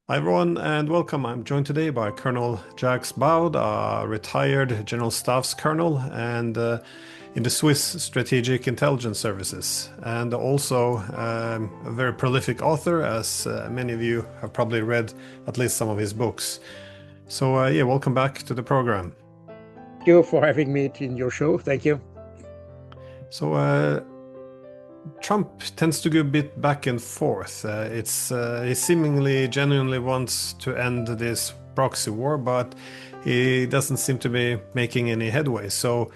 Hi everyone and welcome. I'm joined today by Colonel Jacques Baud, a retired General Staff's Colonel and in the Swiss Strategic Intelligence Services, and also a very prolific author, as many of you have probably read at least some of his books. So yeah, welcome back to the program. Thank you for having me in your show. Thank you. So Trump tends to go a bit back and forth. He seemingly genuinely wants to end this proxy war, but he doesn't seem to be making any headway. So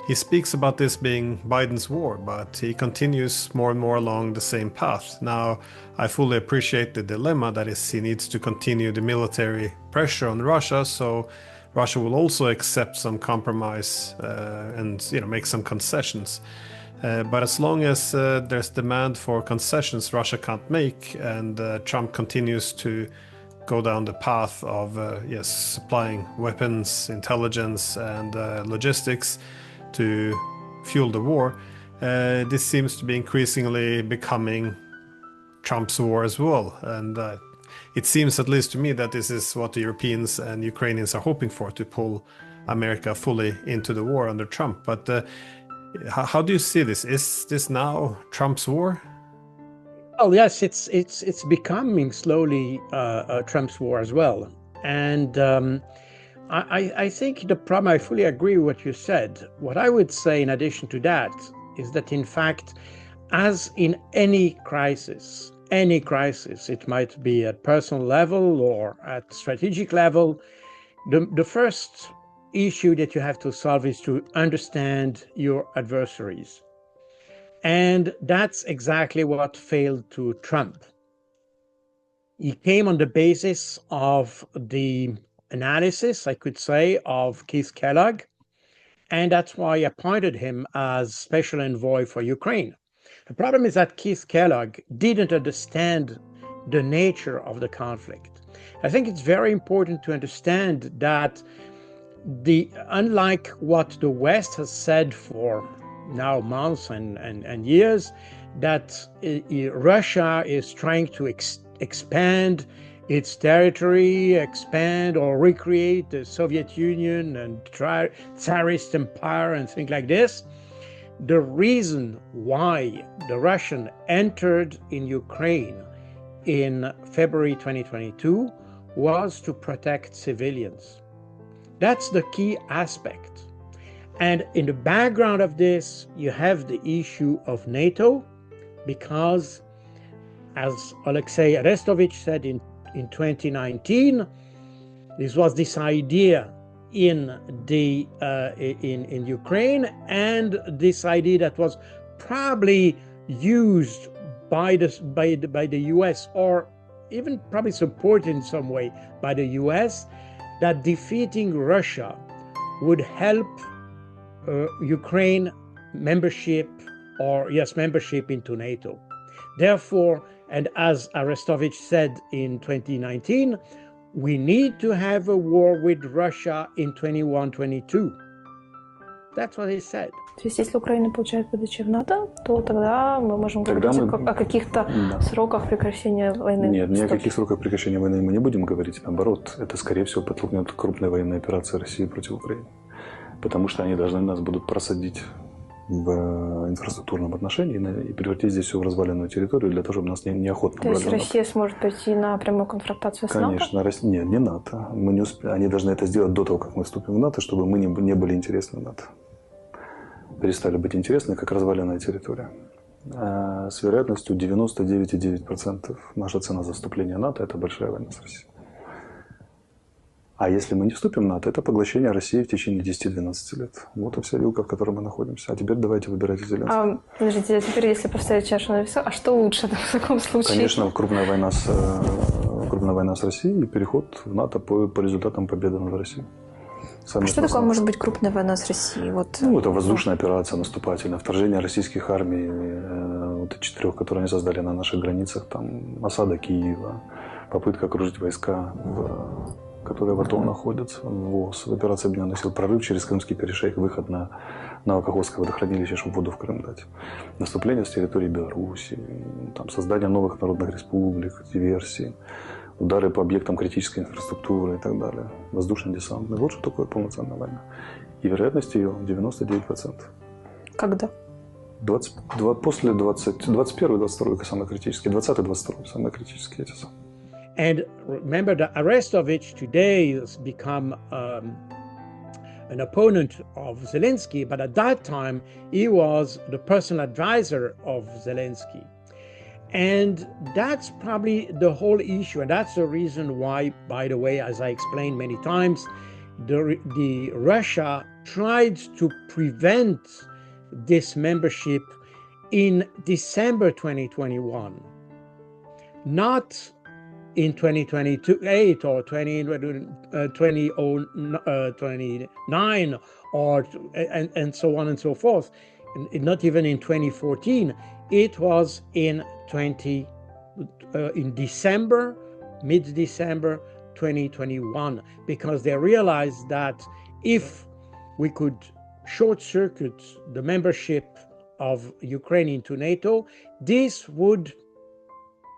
he speaks about this being Biden's war, but he continues more and more along the same path. Now, I fully appreciate the dilemma that is he needs to continue the military pressure on Russia, so Russia will also accept some compromise and make some concessions. But as long as there's demand for concessions Russia can't make, and Trump continues to go down the path of supplying weapons, intelligence, and logistics to fuel the war, this seems to be increasingly becoming Trump's war as well. And it seems, at least to me, that this is what the Europeans and Ukrainians are hoping for, to pull America fully into the war under Trump. But how do you see this? Is this now Trump's war? Oh yes, it's becoming slowly Trump's war as well. And I think the problem, I fully agree with what you said. What I would say in addition to that is that, in fact, as in any crisis, it might be at personal level or at strategic level, the first issue that you have to solve is to understand your adversaries. And that's exactly what failed to Trump. He came on the basis of the analysis, I could say, of Keith Kellogg, and that's why I appointed him as special envoy for Ukraine. The problem is that Keith Kellogg didn't understand the nature of the conflict. I think it's very important to understand that unlike what the West has said for now months and years, that Russia is trying to expand its territory, expand or recreate the Soviet Union and Tsarist empire and things like this. The reason why the Russian entered in Ukraine in February 2022 was to protect civilians. That's the key aspect. And in the background of this, you have the issue of NATO, because, as Alexei Arestovich said in 2019, this idea in Ukraine, and this idea that was probably used by the US, or even probably supported in some way by the US, that defeating Russia would help Ukraine membership into NATO. Therefore, and as Arestovich said in 2019, we need to have a war with Russia in 21-22. That's what he said. То есть, если Украина получает ПДЧ в НАТО, то тогда мы можем говорить о каких-то сроках прекращения войны. Нет, ни о каких сроках прекращения войны мы не будем говорить. Наоборот, это, скорее всего, подтолкнет крупные военные операции России против Украины. Потому что они должны нас будут просадить в инфраструктурном отношении и превратить здесь все в разваленную территорию для того, чтобы нас неохотно брали. То есть Россия сможет пойти на прямую конфронтацию с НАТО? Конечно. Нет, не НАТО. Мы не они должны это сделать до того, как мы вступим в НАТО, чтобы мы не были интересны НАТО. Перестали быть интересны, как разваленная территория. С вероятностью 99,9% наша цена за вступление в НАТО – это большая война с Россией. А если мы не вступим в НАТО, это поглощение России в течение 10-12 лет. Вот и вся вилка, в которой мы находимся. А теперь давайте выбирайте Зеленского. Подождите, а теперь, если поставить чашу на весу, а что лучше в таком случае? Конечно, крупная война с Россией и переход в НАТО по результатам победы над Россией. А что такое может быть крупная война с Россией? Это воздушная операция наступательная, вторжение российских армий, 4, которые они создали на наших границах, там, осада Киева, попытка окружить войска в которые в АТО находятся, в операции Объединенных сил «Прорыв» через Крымский перешейк, выход на Новокаховское водохранилище, чтобы воду в Крым дать. Наступление с территории Беларуси, там, создание новых народных республик, диверсии, удары по объектам критической инфраструктуры и так далее. Воздушно-десантный. Вот что такое полноценная война. И вероятность ее 99%. Когда? После 21-22 самые критические, 20-22 самые критические эти самые. And remember, the Arestovich today has become an opponent of Zelensky, but at that time he was the personal advisor of Zelensky. And that's probably the whole issue. And that's the reason why, by the way, as I explained many times, the Russia tried to prevent this membership in December 2021, not in 2028 or 2029 or and so on and so forth, and not even in 2014. It was in December, mid-December 2021, because they realized that if we could short-circuit the membership of Ukraine into NATO, this would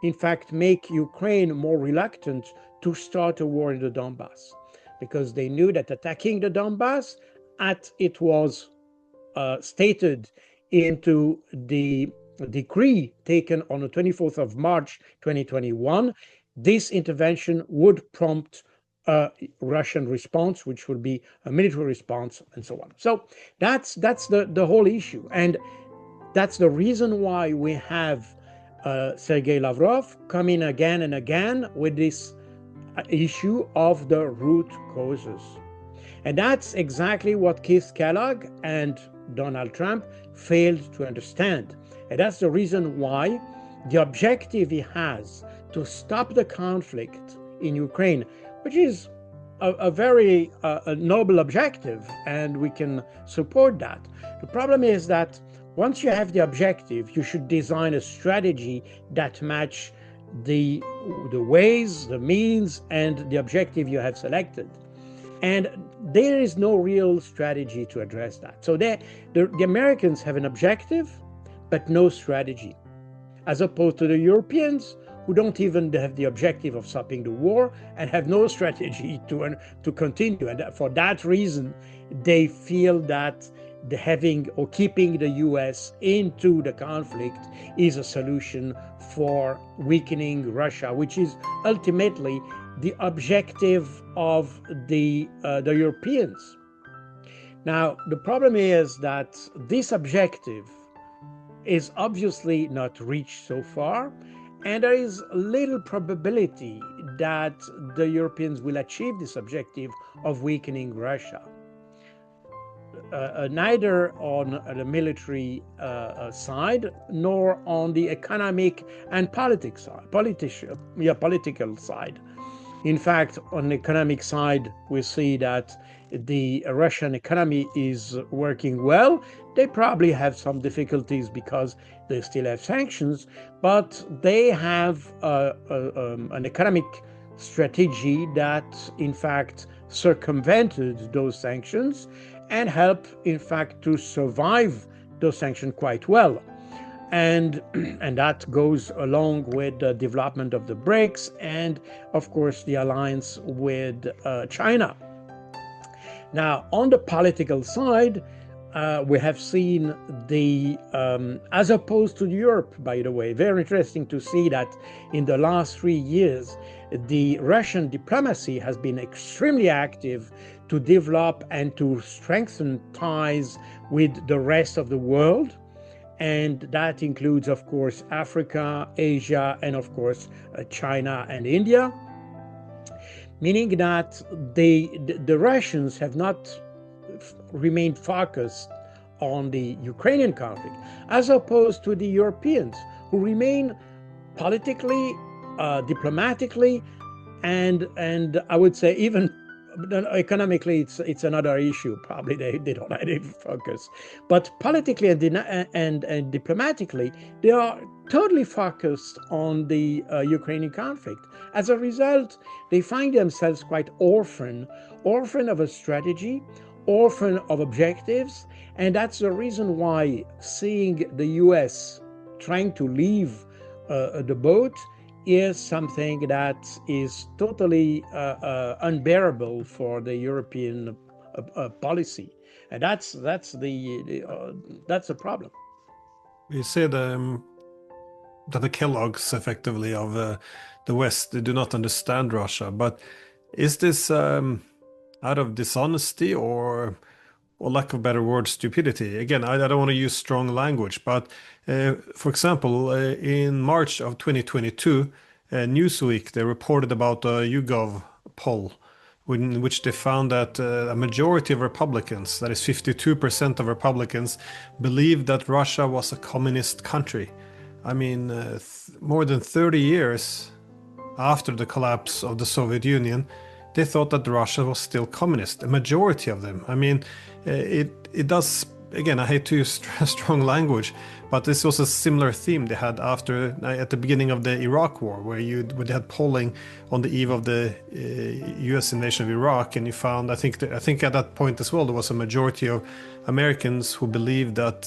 in fact make Ukraine more reluctant to start a war in the Donbass, because they knew that attacking the Donbass, as it was stated into the decree taken on the 24th of March 2021, this intervention would prompt a Russian response, which would be a military response, and so on. So that's the whole issue, and that's the reason why we have Sergei Lavrov coming again and again with this issue of the root causes. And that's exactly what Keith Kellogg and Donald Trump failed to understand. And that's the reason why the objective he has to stop the conflict in Ukraine, which is a very noble objective, and we can support that. The problem is that once you have the objective, you should design a strategy that match the ways, the means, and the objective you have selected. And there is no real strategy to address that. So the Americans have an objective, but no strategy, as opposed to the Europeans, who don't even have the objective of stopping the war and have no strategy to continue. And for that reason, they feel that having or keeping the US into the conflict is a solution for weakening Russia, which is ultimately the objective of the Europeans. Now, the problem is that this objective is obviously not reached so far, and there is little probability that the Europeans will achieve this objective of weakening Russia. Neither on the military side, nor on the economic and political side. In fact, on the economic side, we see that the Russian economy is working well. They probably have some difficulties because they still have sanctions, but they have an economic strategy that, in fact, circumvented those sanctions and help, in fact, to survive those sanctions quite well. And that goes along with the development of the BRICS and, of course, the alliance with China. Now, on the political side, we have seen as opposed to Europe, by the way, very interesting to see that in the last 3 years, the Russian diplomacy has been extremely active to develop and to strengthen ties with the rest of the world. And that includes, of course, Africa, Asia, and of course, China and India. Meaning that the Russians have not remained focused on the Ukrainian conflict, as opposed to the Europeans, who remain politically, diplomatically, and I would say even economically, it's another issue. Probably they don't have any focus, but politically and diplomatically, they are totally focused on the Ukrainian conflict. As a result, they find themselves quite orphan of a strategy, orphan of objectives, and that's the reason why seeing the U.S. trying to leave the boat is something that is totally unbearable for the European policy, and that's a problem. You say that the Kellogg's effectively of the West, they do not understand Russia, but is this out of dishonesty or lack of a better word, stupidity? Again, I don't want to use strong language, but for example, in March of 2022, Newsweek, they reported about a YouGov poll in which they found that a majority of Republicans, that is 52% of Republicans, believed that Russia was a communist country. I mean, more than 30 years after the collapse of the Soviet Union, they thought that Russia was still communist, a majority of them. I mean, it does, again, I hate to use strong language, but this was a similar theme they had at the beginning of the Iraq War, where they had polling on the eve of the US invasion of Iraq, and you found, I think at that point as well, there was a majority of Americans who believed that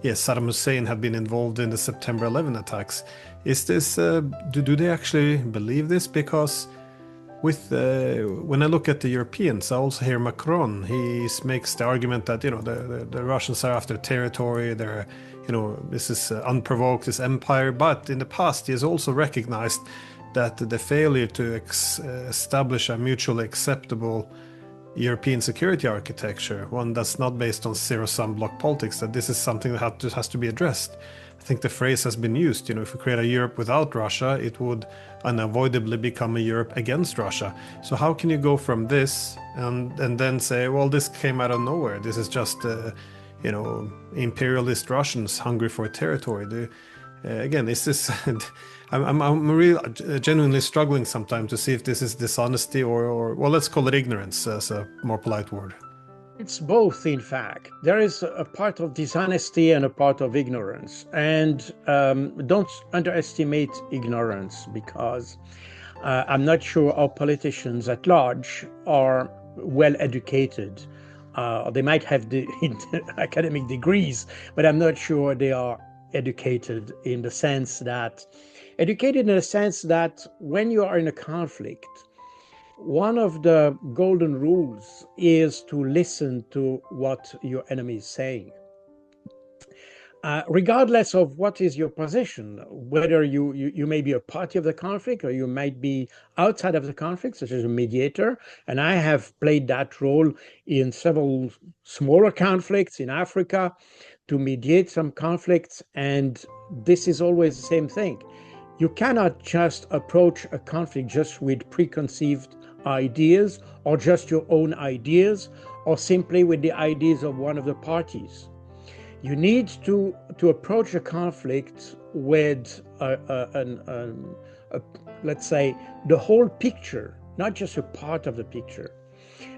yes, Saddam Hussein had been involved in the September 11 attacks. Is this, do they actually believe this? Because when I look at the Europeans, I also hear Macron. He makes the argument that the Russians are after territory. They're this is unprovoked, this empire. But in the past, he has also recognized that the failure to establish a mutually acceptable European security architecture, one that's not based on zero-sum block politics, that this is something that has to be addressed. I think the phrase has been used, if we create a Europe without Russia, it would unavoidably become a Europe against Russia. So how can you go from this and then say, well, this came out of nowhere, this is just imperialist Russians hungry for territory? Again, is this I'm really genuinely struggling sometimes to see if this is dishonesty or well, let's call it ignorance as a more polite word. It's both, in fact. There is a part of dishonesty and a part of ignorance. And don't underestimate ignorance, because I'm not sure our politicians at large are well educated. They might have academic degrees, but I'm not sure they are educated in the sense that when you are in a conflict, one of the golden rules is to listen to what your enemy is saying. Regardless of what is your position, whether you may be a party of the conflict or you might be outside of the conflict, such as a mediator, and I have played that role in several smaller conflicts in Africa to mediate some conflicts, and this is always the same thing. You cannot just approach a conflict just with preconceived ideas or just your own ideas or simply with the ideas of one of the parties. You need to approach a conflict with let's say the whole picture, not just a part of the picture.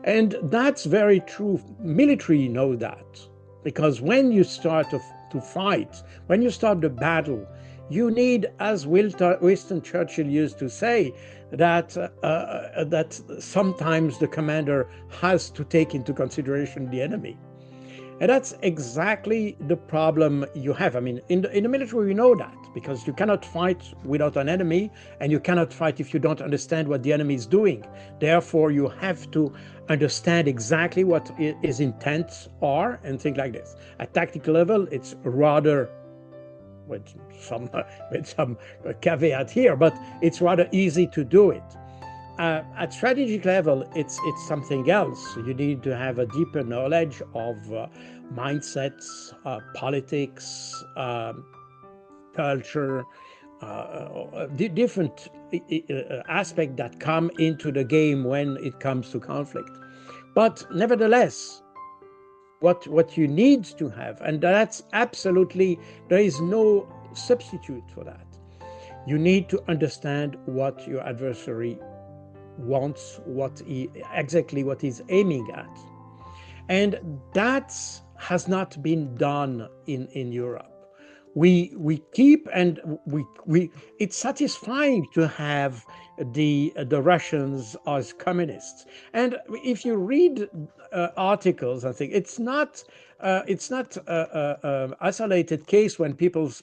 And that's very true. Military know that, because when you start to fight, when you start the battle, you need, as Winston Churchill used to say, that sometimes the commander has to take into consideration the enemy. And that's exactly the problem you have. I mean, in the military, we know that, because you cannot fight without an enemy, and you cannot fight if you don't understand what the enemy is doing. Therefore, you have to understand exactly what his intents are and things like this. At tactical level, it's rather, with some caveat here, but it's rather easy to do it. At strategic level, it's something else. You need to have a deeper knowledge of mindsets, politics, culture, different aspects that come into the game when it comes to conflict. But nevertheless, what you need to have, and that's absolutely, there is no substitute for that. You need to understand what your adversary wants, exactly what he's aiming at. And that has not been done in Europe. We keep, and we it's satisfying to have the Russians as communists. And if you read articles, I think it's not isolated case when people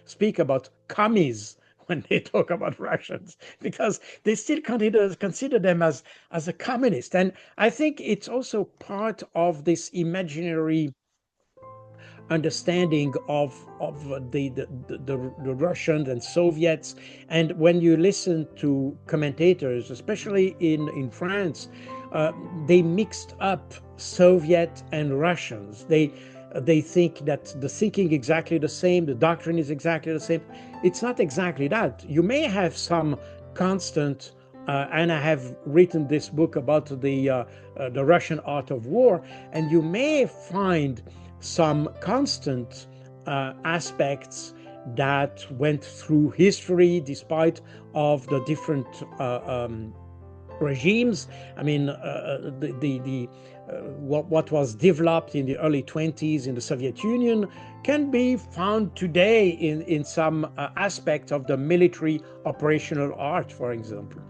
speak about commies when they talk about Russians, because they still consider them as a communist. And I think it's also part of this imaginary understanding of the Russians and Soviets. And when you listen to commentators, especially in France, they mixed up Soviet and Russians. They think that the thinking exactly the same, the doctrine is exactly the same. It's not exactly that. You may have some constant, and I have written this book about the Russian art of war, and you may find some constant aspects that went through history despite of the different regimes. I mean, what was developed in the early 20s in the Soviet Union can be found today in some aspect of the military operational art, for example.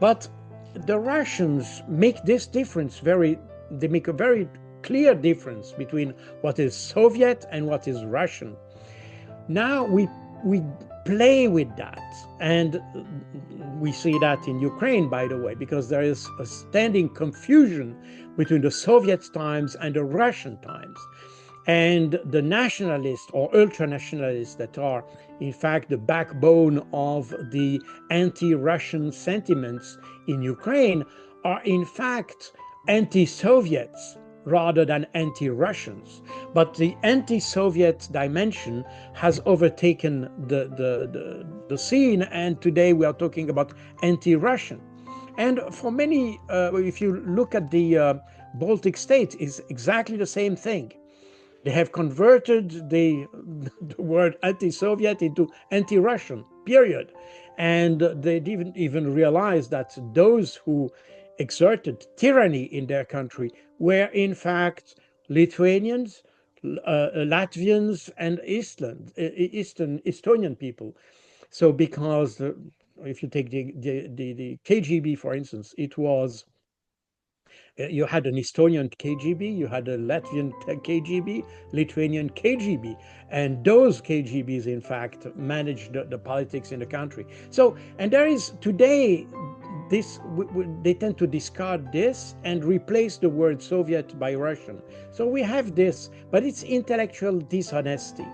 But the Russians make this difference they make a very clear difference between what is Soviet and what is Russian. Now we play with that, and we see that in Ukraine, by the way, because there is a standing confusion between the Soviet times and the Russian times. And the nationalists or ultra-nationalists that are, in fact, the backbone of the anti-Russian sentiments in Ukraine are, in fact, anti-Soviets rather than anti-Russians. But the anti-Soviet dimension has overtaken the scene, and today we are talking about anti-Russian. And for many, if you look at the Baltic states, it's exactly the same thing. They have converted the word anti-Soviet into anti-Russian, period. And they didn't even realize that those who exerted tyranny in their country were in fact Lithuanians, Latvians, and Estonian people. So because if you take the KGB, for instance, it was you had an Estonian KGB, you had a Latvian KGB, Lithuanian KGB, and those KGBs, in fact, managed the politics in the country. So, and there is today this, they tend to discard this and replace the word Soviet by Russian. So we have this, but it's intellectual dishonesty,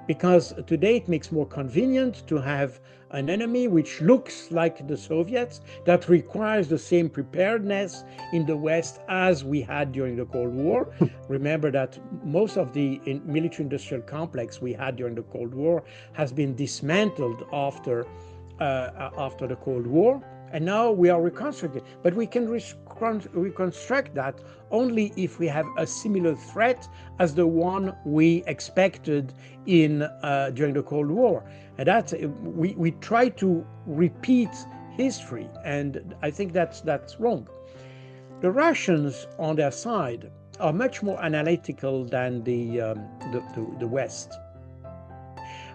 because today it makes more convenient to have an enemy which looks like the Soviets, that requires the same preparedness in the West as we had during the Cold War. Remember that most of the military-industrial complex we had during the Cold War has been dismantled after the Cold War, and now we are reconstructing. But we can reconstruct that only if we have a similar threat as the one we expected during the Cold War. And that we try to repeat history, and I think that's wrong. The Russians, on their side, are much more analytical than the West.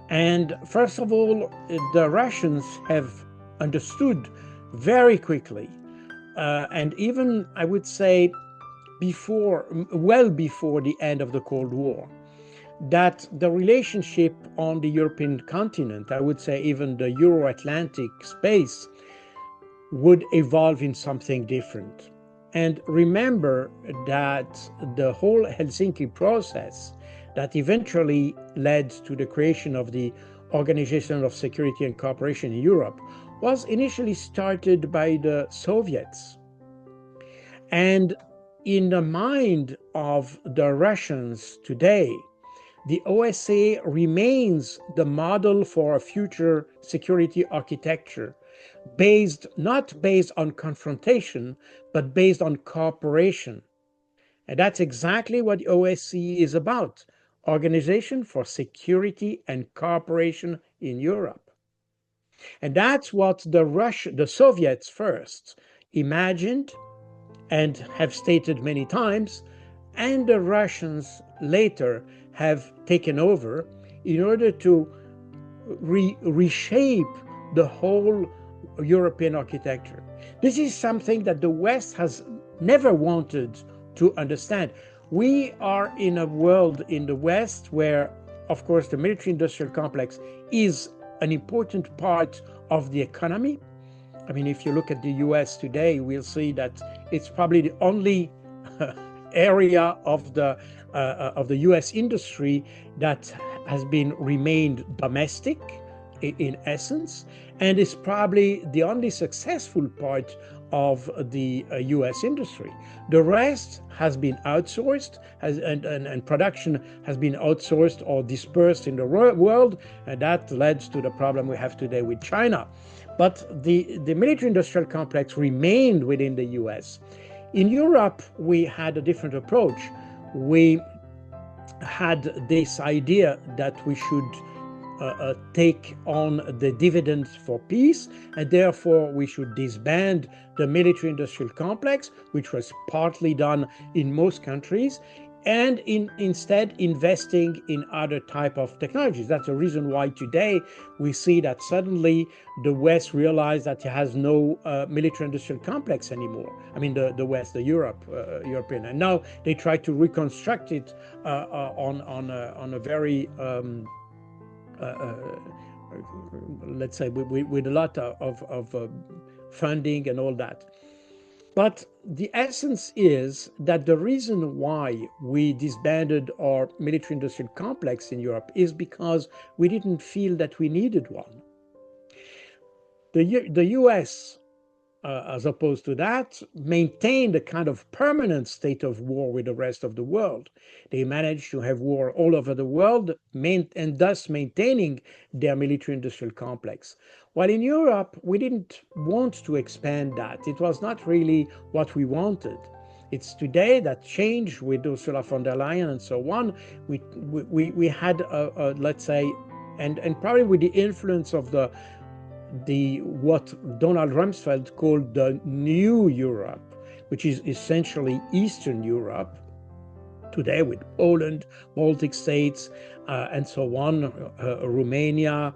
And first of all, the Russians have understood very quickly, and even I would say well before the end of the Cold War, that the relationship on the European continent, I would say even the Euro-Atlantic space, would evolve in something different. And remember that the whole Helsinki process that eventually led to the creation of the Organization of Security and Cooperation in Europe was initially started by the Soviets. And in the mind of the Russians today, the OSCE remains the model for a future security architecture, not based on confrontation, but based on cooperation. And that's exactly what the OSCE is about: Organization for Security and Cooperation in Europe. And that's what the Soviets first imagined and have stated many times, and the Russians later have taken over in order to reshape the whole European architecture. This is something that the West has never wanted to understand. We are in a world in the West where, of course, the military-industrial complex is an important part of the economy. I mean, if you look at the US today, we'll see that it's probably the only area of the US industry that has remained domestic in essence, and is probably the only successful part of the US industry. The rest has been outsourced, and production has been outsourced or dispersed in the world, and that led to the problem we have today with China. But the military-industrial complex remained within the US. In Europe, we had a different approach. We had this idea that we should take on the dividends for peace, and therefore we should disband the military-industrial complex, which was partly done in most countries, and instead investing in other type of technologies. That's the reason why today we see that suddenly the West realized that it has no military-industrial complex anymore. I mean, the West, the European, and now they try to reconstruct it on a very let's say with a lot of funding and all that. But the essence is that the reason why we disbanded our military-industrial complex in Europe is because we didn't feel that we needed one. The US, as opposed to that, maintained a kind of permanent state of war with the rest of the world. They managed to have war all over the world, and thus maintaining their military-industrial complex. While in Europe, we didn't want to expand that. It was not really what we wanted. It's today that changed with Ursula von der Leyen and so on. We had, let's say, and probably with the influence of what Donald Rumsfeld called the New Europe, which is essentially Eastern Europe, today with Poland, Baltic states, and so on, Romania,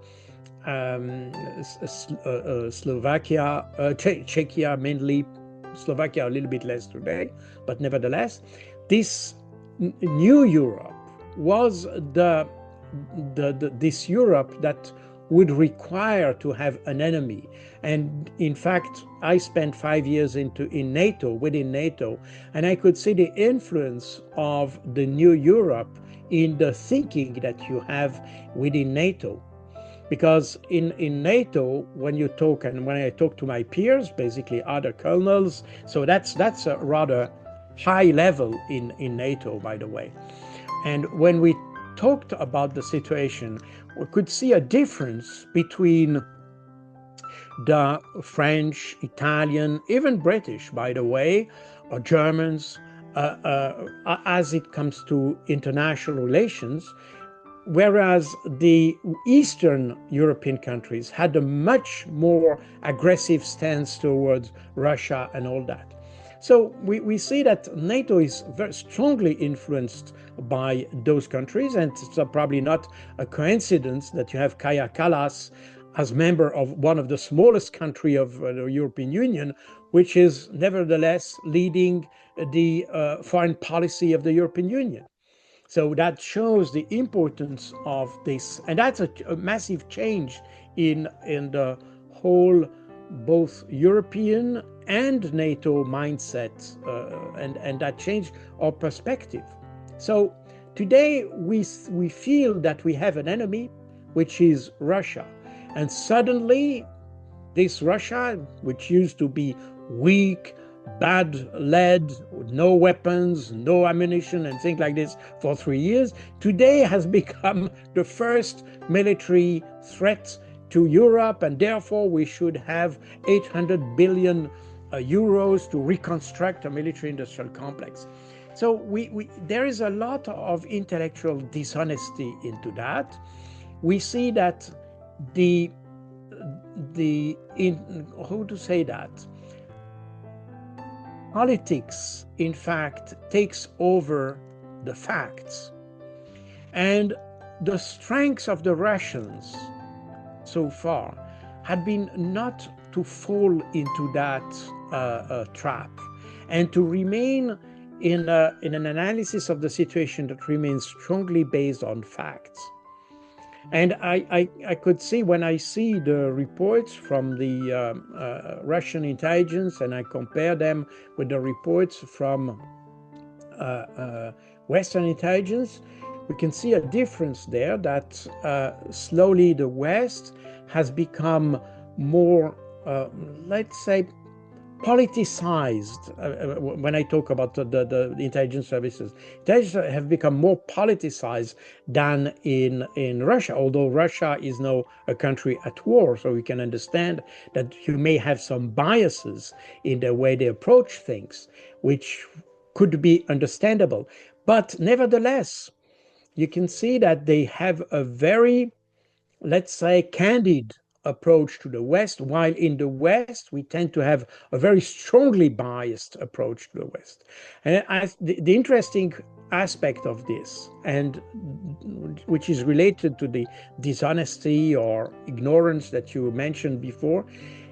Slovakia, Czechia mainly, Slovakia a little bit less today, but nevertheless, this New Europe was this Europe that would require to have an enemy. And in fact, I spent 5 years within NATO, and I could see the influence of the New Europe in the thinking that you have within NATO. Because in NATO, when you talk, and when I talk to my peers, basically other colonels, so that's a rather high level in NATO, by the way. And when we talked about the situation, we could see a difference between the French, Italian, even British, by the way, or Germans, as it comes to international relations, whereas the Eastern European countries had a much more aggressive stance towards Russia and all that. So we see that NATO is very strongly influenced by those countries, and it's probably not a coincidence that you have Kaja Kallas as member of one of the smallest country of the European Union, which is nevertheless leading the foreign policy of the European Union. So that shows the importance of this, and that's a massive change in the whole both European and NATO mindset, and that changed our perspective. So today we feel that we have an enemy, which is Russia, and suddenly this Russia, which used to be weak, bad led, no weapons, no ammunition, and things like this for 3 years, today has become the first military threat to Europe, and therefore we should have 800 billion euros to reconstruct a military-industrial complex. So there is a lot of intellectual dishonesty into that. We see that how to say that? Politics, in fact, takes over the facts. And the strengths of the Russians so far had been not to fall into that trap and to remain in an analysis of the situation that remains strongly based on facts. And I could see, when I see the reports from the Russian intelligence and I compare them with the reports from Western intelligence, we can see a difference there, that slowly the West has become more, let's say, politicized. When I talk about the intelligence services, they have become more politicized than in Russia, although Russia is now a country at war, so we can understand that you may have some biases in the way they approach things, which could be understandable. But nevertheless, you can see that they have a very, let's say, candid approach to the West, while in the West we tend to have a very strongly biased approach to the West. And the interesting aspect of this, and which is related to the dishonesty or ignorance that you mentioned before,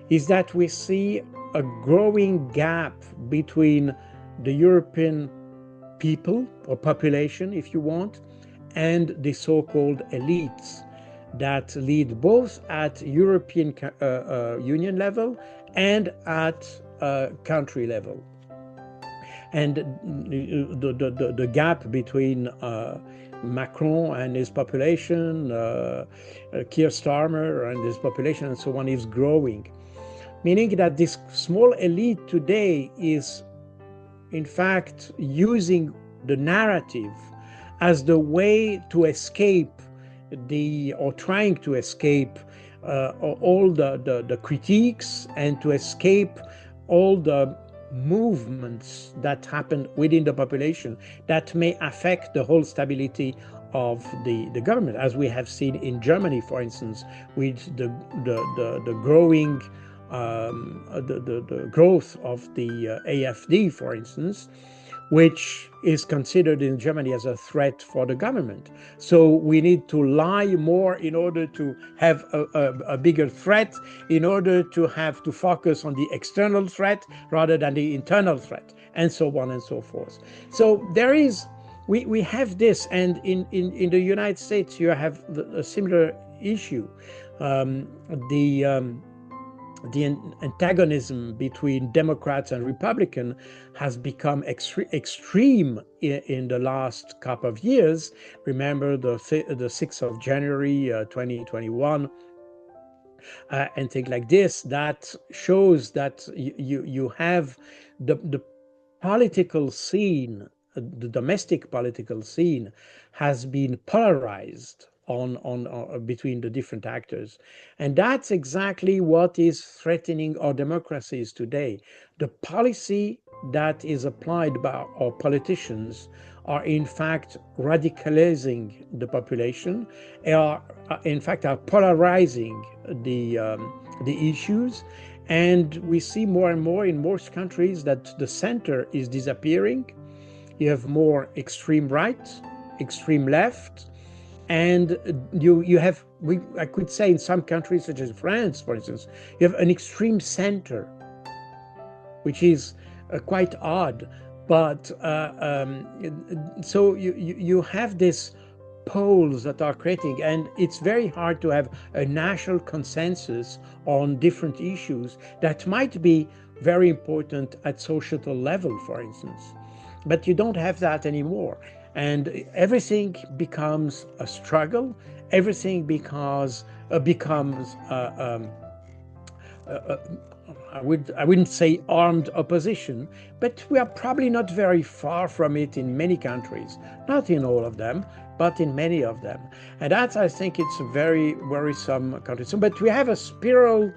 is that we see a growing gap between the European people or population, if you want, and the so-called elites that lead both at European Union level and at country level. And the gap between Macron and his population, Keir Starmer and his population, and so on, is growing. Meaning that this small elite today is, in fact, using the narrative as the way to escape or trying to escape all the critiques and to escape all the movements that happen within the population that may affect the whole stability of the government, as we have seen in Germany, for instance, with the growing the growth of the AfD, for instance, which is considered in Germany as a threat for the government. So we need to lie more in order to have a bigger threat, in order to have to focus on the external threat rather than the internal threat, and so on and so forth. So there is, we have this, and in the United States you have a similar issue. The antagonism between Democrats and Republicans has become extreme in the last couple of years. Remember the 6th of January 2021 and things like this, that shows that you have the political scene, the domestic political scene has been polarized on between the different actors. And that's exactly what is threatening our democracies today. The policy that is applied by our politicians are in fact radicalizing the population, are polarizing the issues. And we see more and more in most countries that the center is disappearing. You have more extreme right, extreme left, and you have, I could say in some countries such as France, for instance, you have an extreme center, which is quite odd. But so you have these poles that are creating, and it's very hard to have a national consensus on different issues that might be very important at societal level, for instance. But you don't have that anymore. And everything becomes a struggle. Everything becomes I wouldn't say armed opposition, but we are probably not very far from it in many countries. Not in all of them, but in many of them. And that, I think, it's a very worrisome country. So, but we have a spiral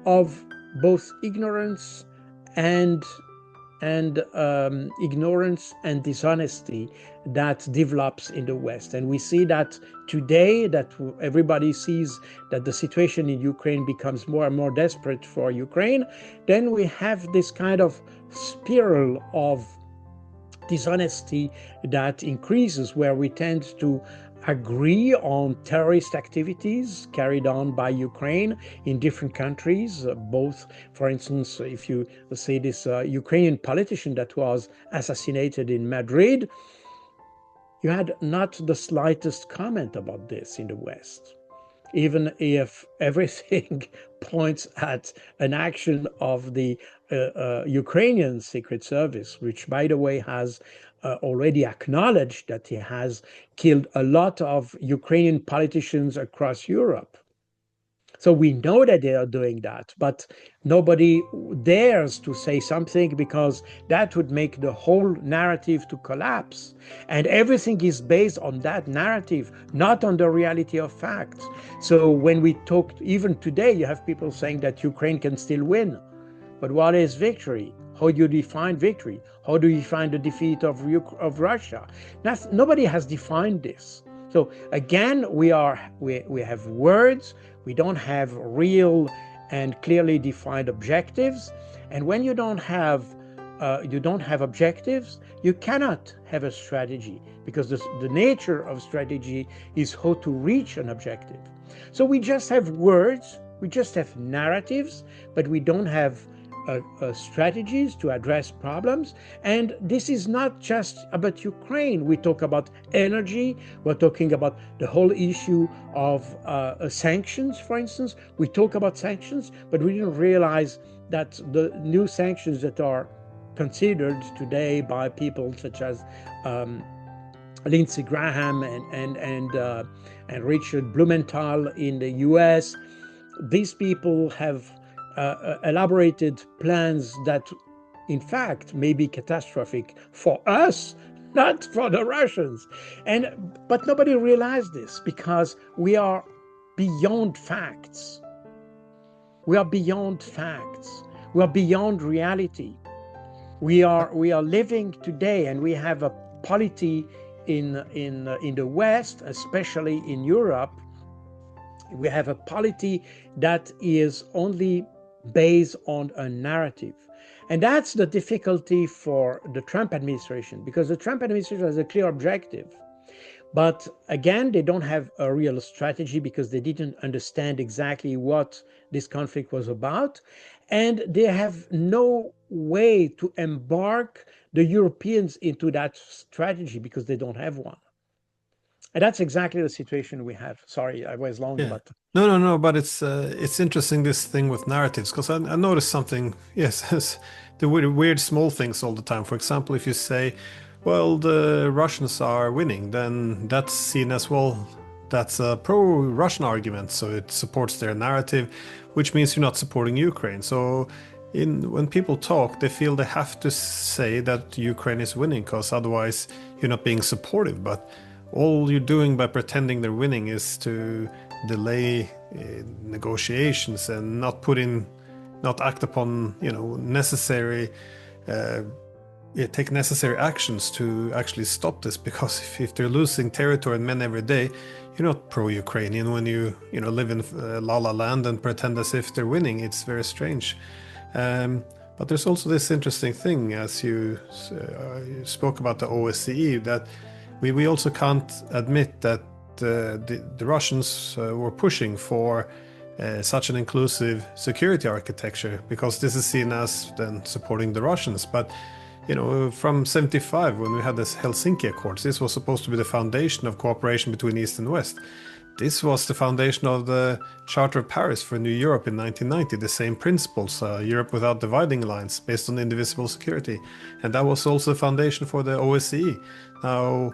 of both ignorance and and ignorance and dishonesty that develops in the West. And we see that today, that everybody sees that the situation in Ukraine becomes more and more desperate for Ukraine, then we have this kind of spiral of dishonesty that increases, where we tend to agree on terrorist activities carried on by Ukraine in different countries, both, for instance, if you say this Ukrainian politician that was assassinated in Madrid, you had not the slightest comment about this in the West, even if everything points at an action of the Ukrainian Secret Service, which, by the way, has already acknowledged that he has killed a lot of Ukrainian politicians across Europe. So we know that they are doing that, but nobody dares to say something, because that would make the whole narrative to collapse. And everything is based on that narrative, not on the reality of facts. So when we talk, even today, you have people saying that Ukraine can still win. But what is victory? How do you define victory? How do you define the defeat of Russia? Nobody has defined this. So again, we have words. We don't have real and clearly defined objectives. And when you don't have objectives, you cannot have a strategy, because the nature of strategy is how to reach an objective. So we just have words, we just have narratives, but we don't have strategies to address problems. And this is not just about Ukraine. We talk about energy. We're talking about the whole issue of sanctions, for instance. We talk about sanctions, but we didn't realize that the new sanctions that are considered today by people such as Lindsey Graham and Richard Blumenthal in the US, these people have elaborated plans that, in fact, may be catastrophic for us, not for the Russians. But nobody realized this, because we are beyond facts. We are beyond facts. We are beyond reality. We are living today, and we have a polity in the West, especially in Europe. We have a polity that is only based on a narrative. And that's the difficulty for the Trump administration, because the Trump administration has a clear objective. But again, they don't have a real strategy, because they didn't understand exactly what this conflict was about. And they have no way to embark the Europeans into that strategy, because they don't have one. And that's exactly the situation we have. Sorry, I was long, but no. But it's interesting, this thing with narratives, because I noticed something. Yes, the weird small things all the time. For example, if you say, "Well, the Russians are winning," then that's seen as, well, that's a pro-Russian argument, so it supports their narrative, which means you're not supporting Ukraine. So when people talk, they feel they have to say that Ukraine is winning, because otherwise you're not being supportive. But all you're doing by pretending they're winning is to delay negotiations and not act upon, necessary, take necessary actions to actually stop this. Because if they're losing territory and men every day, you're not pro-Ukrainian when you live in La La Land and pretend as if they're winning. It's very strange. But there's also this interesting thing, as you spoke about the OSCE, that we also can't admit that the Russians were pushing for such an inclusive security architecture, because this is seen as then supporting the Russians. But from 1975, when we had this Helsinki Accords, this was supposed to be the foundation of cooperation between East and West. This was the foundation of the Charter of Paris for New Europe in 1990, the same principles, Europe without dividing lines, based on indivisible security. And that was also the foundation for the OSCE. Now,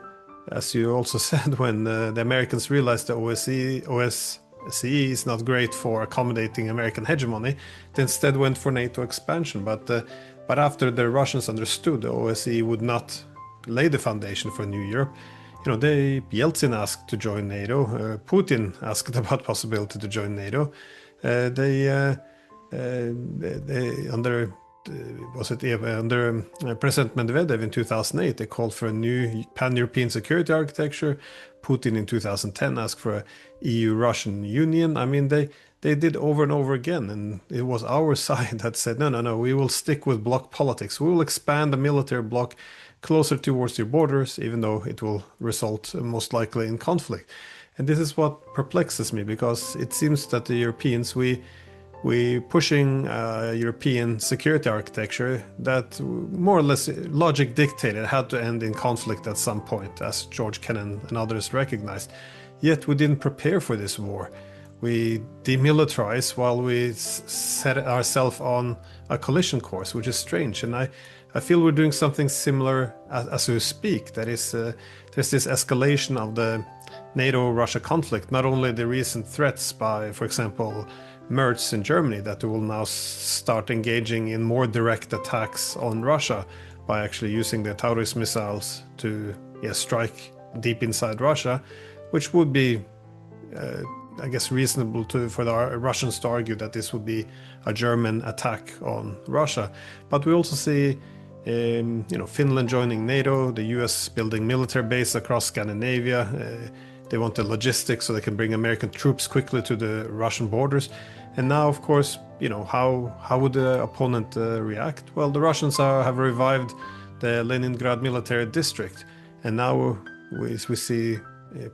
as you also said, when the Americans realized the OSCE is not great for accommodating American hegemony, they instead went for NATO expansion. But after the Russians understood the OSCE would not lay the foundation for New Europe, Yeltsin asked to join NATO. Putin asked about possibility to join NATO. They under was it under President Medvedev in 2008, they called for a new pan-European security architecture. Putin in 2010 asked for a EU-Russian union. I mean, they did over and over again, and it was our side that said, no, we will stick with bloc politics. We will expand the military bloc closer towards your borders, even though it will result most likely in conflict. And this is what perplexes me, because it seems that the Europeans, we pushing European security architecture that more or less logic dictated had to end in conflict at some point, as George Kennan and others recognized. Yet we didn't prepare for this war. We demilitarize while we set ourselves on a collision course, which is strange. And I feel we're doing something similar as we speak. That is, there's this escalation of the NATO-Russia conflict, not only the recent threats by, for example, Merz in Germany, that will now start engaging in more direct attacks on Russia by actually using the Taurus missiles to strike deep inside Russia, which would be, I guess, reasonable for the Russians to argue that this would be a German attack on Russia. But we also see, Finland joining NATO, the US building military base across Scandinavia. They want the logistics so they can bring American troops quickly to the Russian borders. And now, of course, how would the opponent react? Well, the Russians have revived the Leningrad military district. And now we see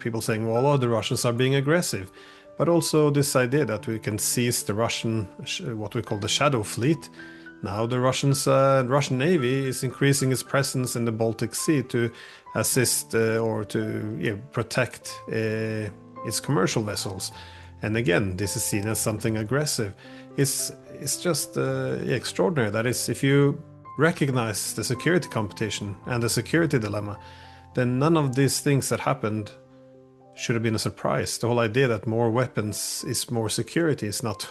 people saying, well, the Russians are being aggressive. But also this idea that we can seize the Russian, what we call the shadow fleet. Now the Russian Navy is increasing its presence in the Baltic Sea to assist or to protect its commercial vessels. And again, this is seen as something aggressive. It's just extraordinary. That is, if you recognize the security competition and the security dilemma, then none of these things that happened should have been a surprise. The whole idea that more weapons is more security is not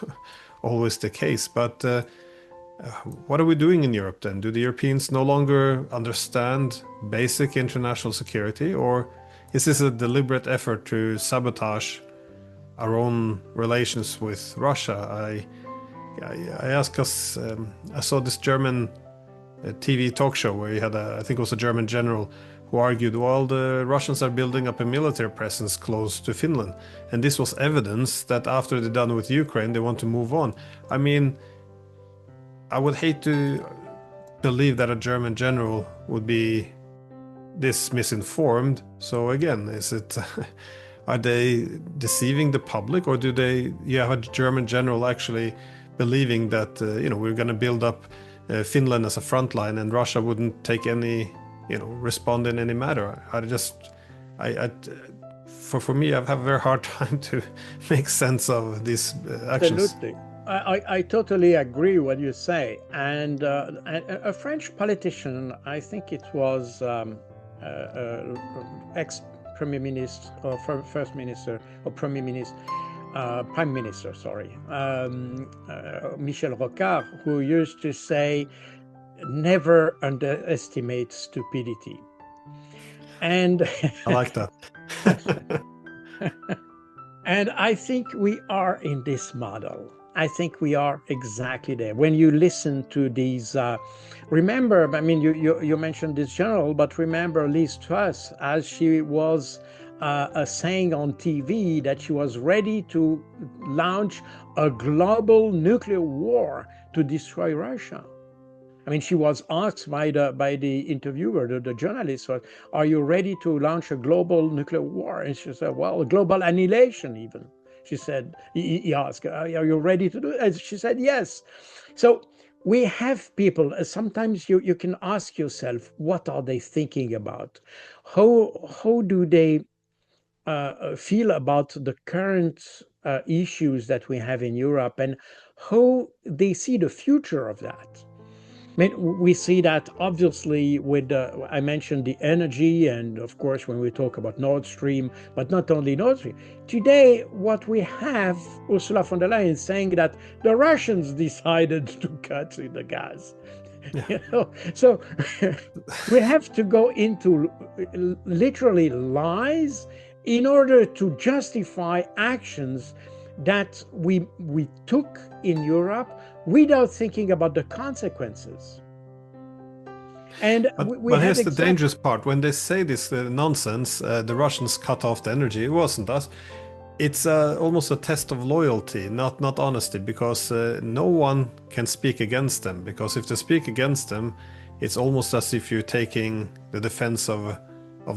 always the case. But what are we doing in Europe then? Do the Europeans no longer understand basic international security, or is this a deliberate effort to sabotage our own relations with Russia? I ask us, I saw this German TV talk show where he had I think it was a German general who argued, well, the Russians are building up a military presence close to Finland. And this was evidence that after they're done with Ukraine, they want to move on. I mean, I would hate to believe that a German general would be this misinformed. So again, are they deceiving the public, or do you have a German general actually believing that we're going to build up Finland as a front line and Russia wouldn't take any, respond in any matter? For me, I have a very hard time to make sense of these actions. Absolutely. I totally agree what you say. And a French politician, I think it was ex-Premier Minister or First Minister or Premier Minister, Prime Minister, sorry, Michel Rocard, who used to say, never underestimate stupidity. And I like that. And I think we are in this model. I think we are exactly there. When you listen to these, remember, I mean, you mentioned this general, but remember Liz Truss, as she was saying on TV that she was ready to launch a global nuclear war to destroy Russia. I mean, she was asked by the interviewer, the journalist, are you ready to launch a global nuclear war? And she said, well, global annihilation even. She said, he asked, are you ready to do it? And she said, yes. So we have people, sometimes you can ask yourself, what are they thinking about? How do they feel about the current issues that we have in Europe, and how they see the future of that? I mean, we see that obviously with, I mentioned the energy, and of course, when we talk about Nord Stream, but not only Nord Stream. Today, what we have, Ursula von der Leyen saying that the Russians decided to cut the gas. Yeah. So we have to go into literally lies in order to justify actions that we took in Europe without thinking about the consequences. And but here's the dangerous part. When they say this nonsense, the Russians cut off the energy, it wasn't us. It's almost a test of loyalty, not honesty, because no one can speak against them. Because if they speak against them, it's almost as if you're taking the defense of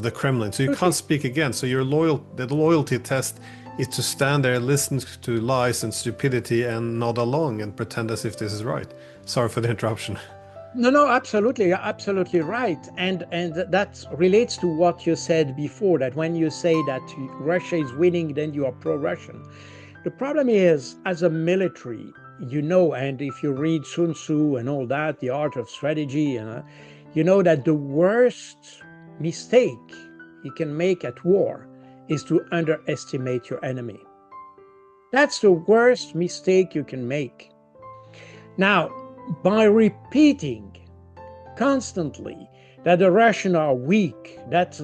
the Kremlin. So you can't speak against. So the loyalty test is to stand there, listen to lies and stupidity, and nod along and pretend as if this is right. Sorry for the interruption. No, absolutely. You're absolutely right. And that relates to what you said before, that when you say that Russia is winning, then you are pro-Russian. The problem is, as a military, you know, and if you read Sun Tzu and all that, the art of strategy, you know that the worst mistake you can make at war is to underestimate your enemy. That's the worst mistake you can make. Now, by repeating constantly that the Russians are weak, that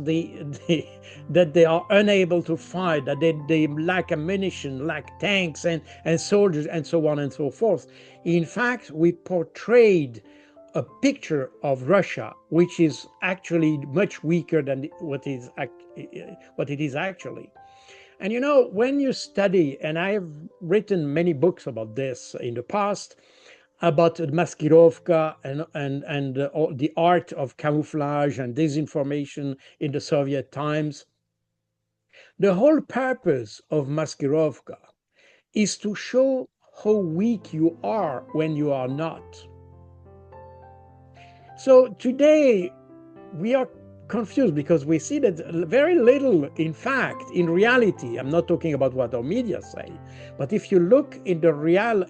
they are unable to fight, that they lack ammunition, lack tanks and soldiers, and so on and so forth. In fact, we portrayed a picture of Russia which is actually much weaker than what it is actually. And you know, when you study, and I have written many books about this in the past, about maskirovka and the art of camouflage and disinformation in the Soviet times. The whole purpose of maskirovka is to show how weak you are when you are not. So today we are confused because we see that very little, in fact, in reality, I'm not talking about what our media say, but if you look in the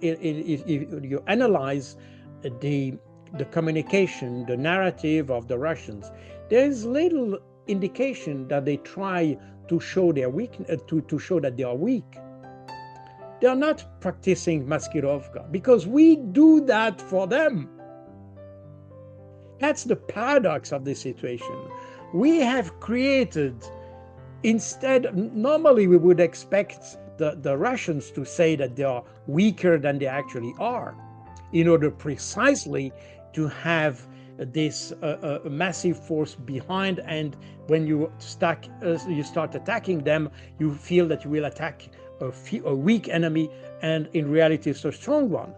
if you analyze the communication, the narrative of the Russians, there is little indication that they try to show their weakness, to show that they are weak. They are not practicing maskirovka because we do that for them. That's the paradox of this situation. We have created, instead, normally we would expect the Russians to say that they are weaker than they actually are, in order precisely to have this massive force behind, and when you start attacking them, you feel that you will attack a weak enemy, and in reality it's a strong one.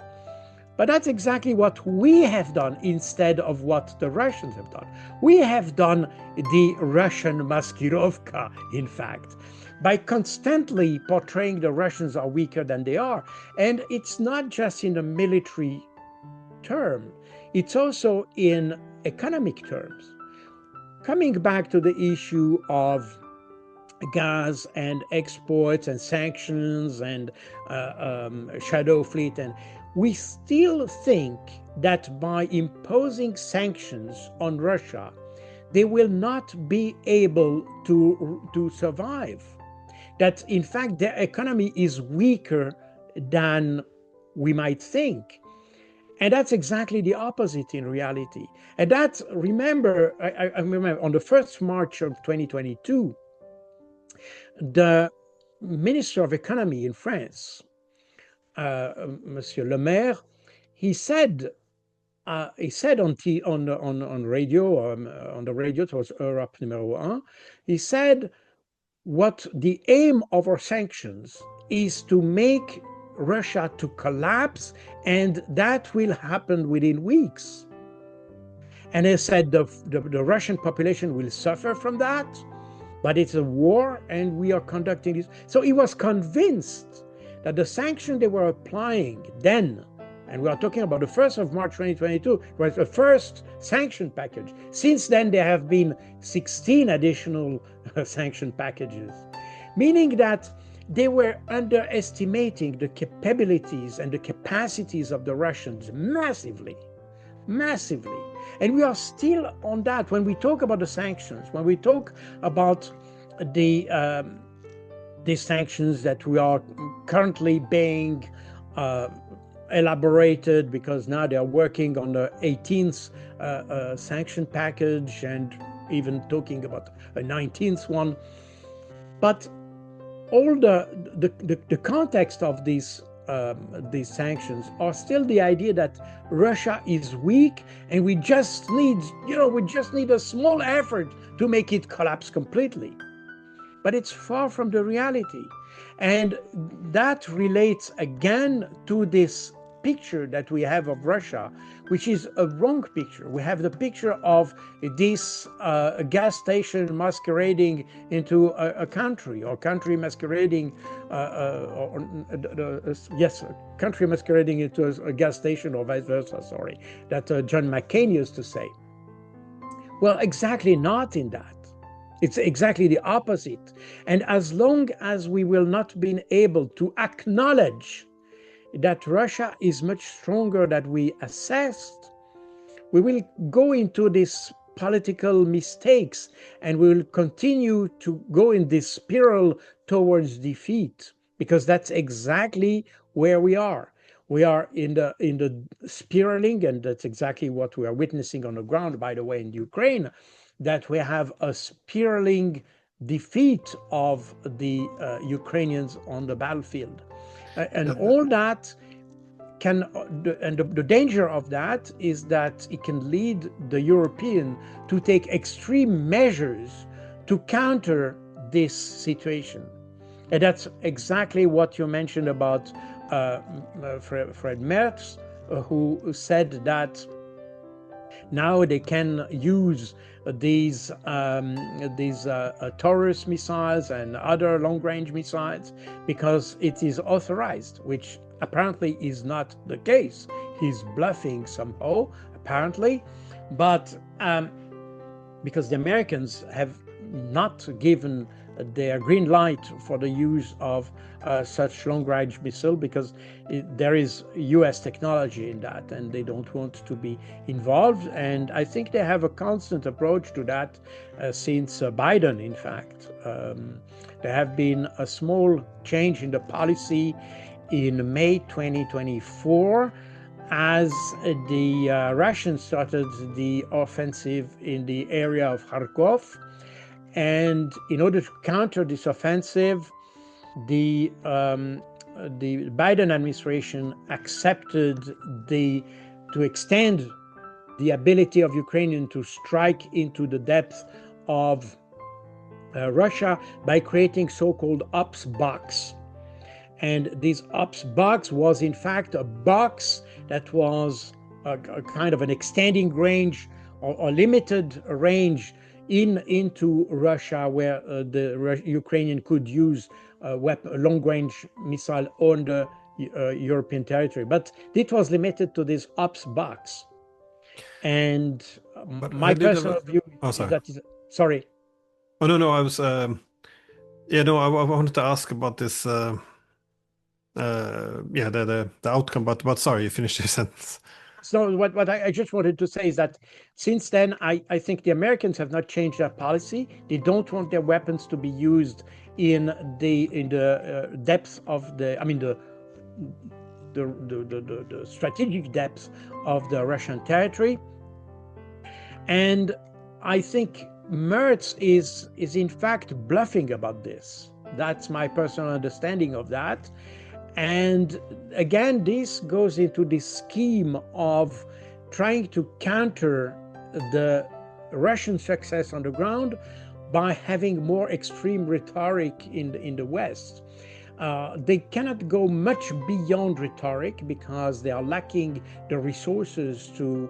But that's exactly what we have done instead of what the Russians have done. We have done the Russian maskirovka, in fact, by constantly portraying the Russians are weaker than they are. And it's not just in the military term, it's also in economic terms. Coming back to the issue of gas and exports and sanctions and shadow fleet, and we still think that by imposing sanctions on Russia, they will not be able to survive. That in fact their economy is weaker than we might think. And that's exactly the opposite in reality. And that, remember, I remember on the 1st March of 2022, the Minister of Economy in France, Monsieur Le Maire, he said on radio, on the radio, it was Europe numéro 1, he said, what the aim of our sanctions is to make Russia to collapse, and that will happen within weeks. And he said the Russian population will suffer from that, but it's a war and we are conducting this. So he was convinced that the sanction they were applying then, and we are talking about the 1st of March 2022, was the first sanction package. Since then, there have been 16 additional sanction packages, meaning that they were underestimating the capabilities and the capacities of the Russians massively. And we are still on that. When we talk about the sanctions, when we talk about the sanctions that we are currently being elaborated, because now they are working on the 18th sanction package and even talking about a 19th one. But all the context of these these sanctions are still the idea that Russia is weak and we just need a small effort to make it collapse completely. But it's far from the reality. And that relates again to this picture that we have of Russia, which is a wrong picture. We have the picture of this gas station masquerading into a country, or country masquerading, country masquerading into a gas station, or vice versa, sorry, that John McCain used to say. Well, exactly not in that. It's exactly the opposite. And as long as we will not be able to acknowledge that Russia is much stronger than we assessed, we will go into these political mistakes and we will continue to go in this spiral towards defeat, because that's exactly where we are. We are in the spiraling, and that's exactly what we are witnessing on the ground, by the way, in Ukraine, that we have a spiraling defeat of the Ukrainians on the battlefield. And all that can, and the danger of that is that it can lead the European to take extreme measures to counter this situation. And that's exactly what you mentioned about Fred Merz, who said that now they can use these Taurus missiles and other long-range missiles because it is authorized, which apparently is not the case. He's bluffing somehow, apparently, but because the Americans have not given their green light for the use of such long-range missile, because there is US technology in that and they don't want to be involved. And I think they have a constant approach to that since Biden, in fact. There have been a small change in the policy in May 2024 as the Russians started the offensive in the area of Kharkov. And in order to counter this offensive, the Biden administration accepted to extend the ability of Ukrainians to strike into the depth of Russia by creating so-called ops box. And this ops box was in fact a box that was a kind of an extending range or limited range into Russia, where the Ukrainian could use a long-range missile on the European territory. But it was limited to this ops box. And my personal view is that is... Sorry. Oh, no, I was... I wanted to ask about this... the outcome, but sorry, you finished your sentence. So what I just wanted to say is that since then, I think the Americans have not changed their policy. They don't want their weapons to be used in the depths of the strategic depths of the Russian territory. And I think Merz is in fact bluffing about this. That's my personal understanding of that. And again, this goes into this scheme of trying to counter the Russian success on the ground by having more extreme rhetoric in the West. They cannot go much beyond rhetoric because they are lacking the resources to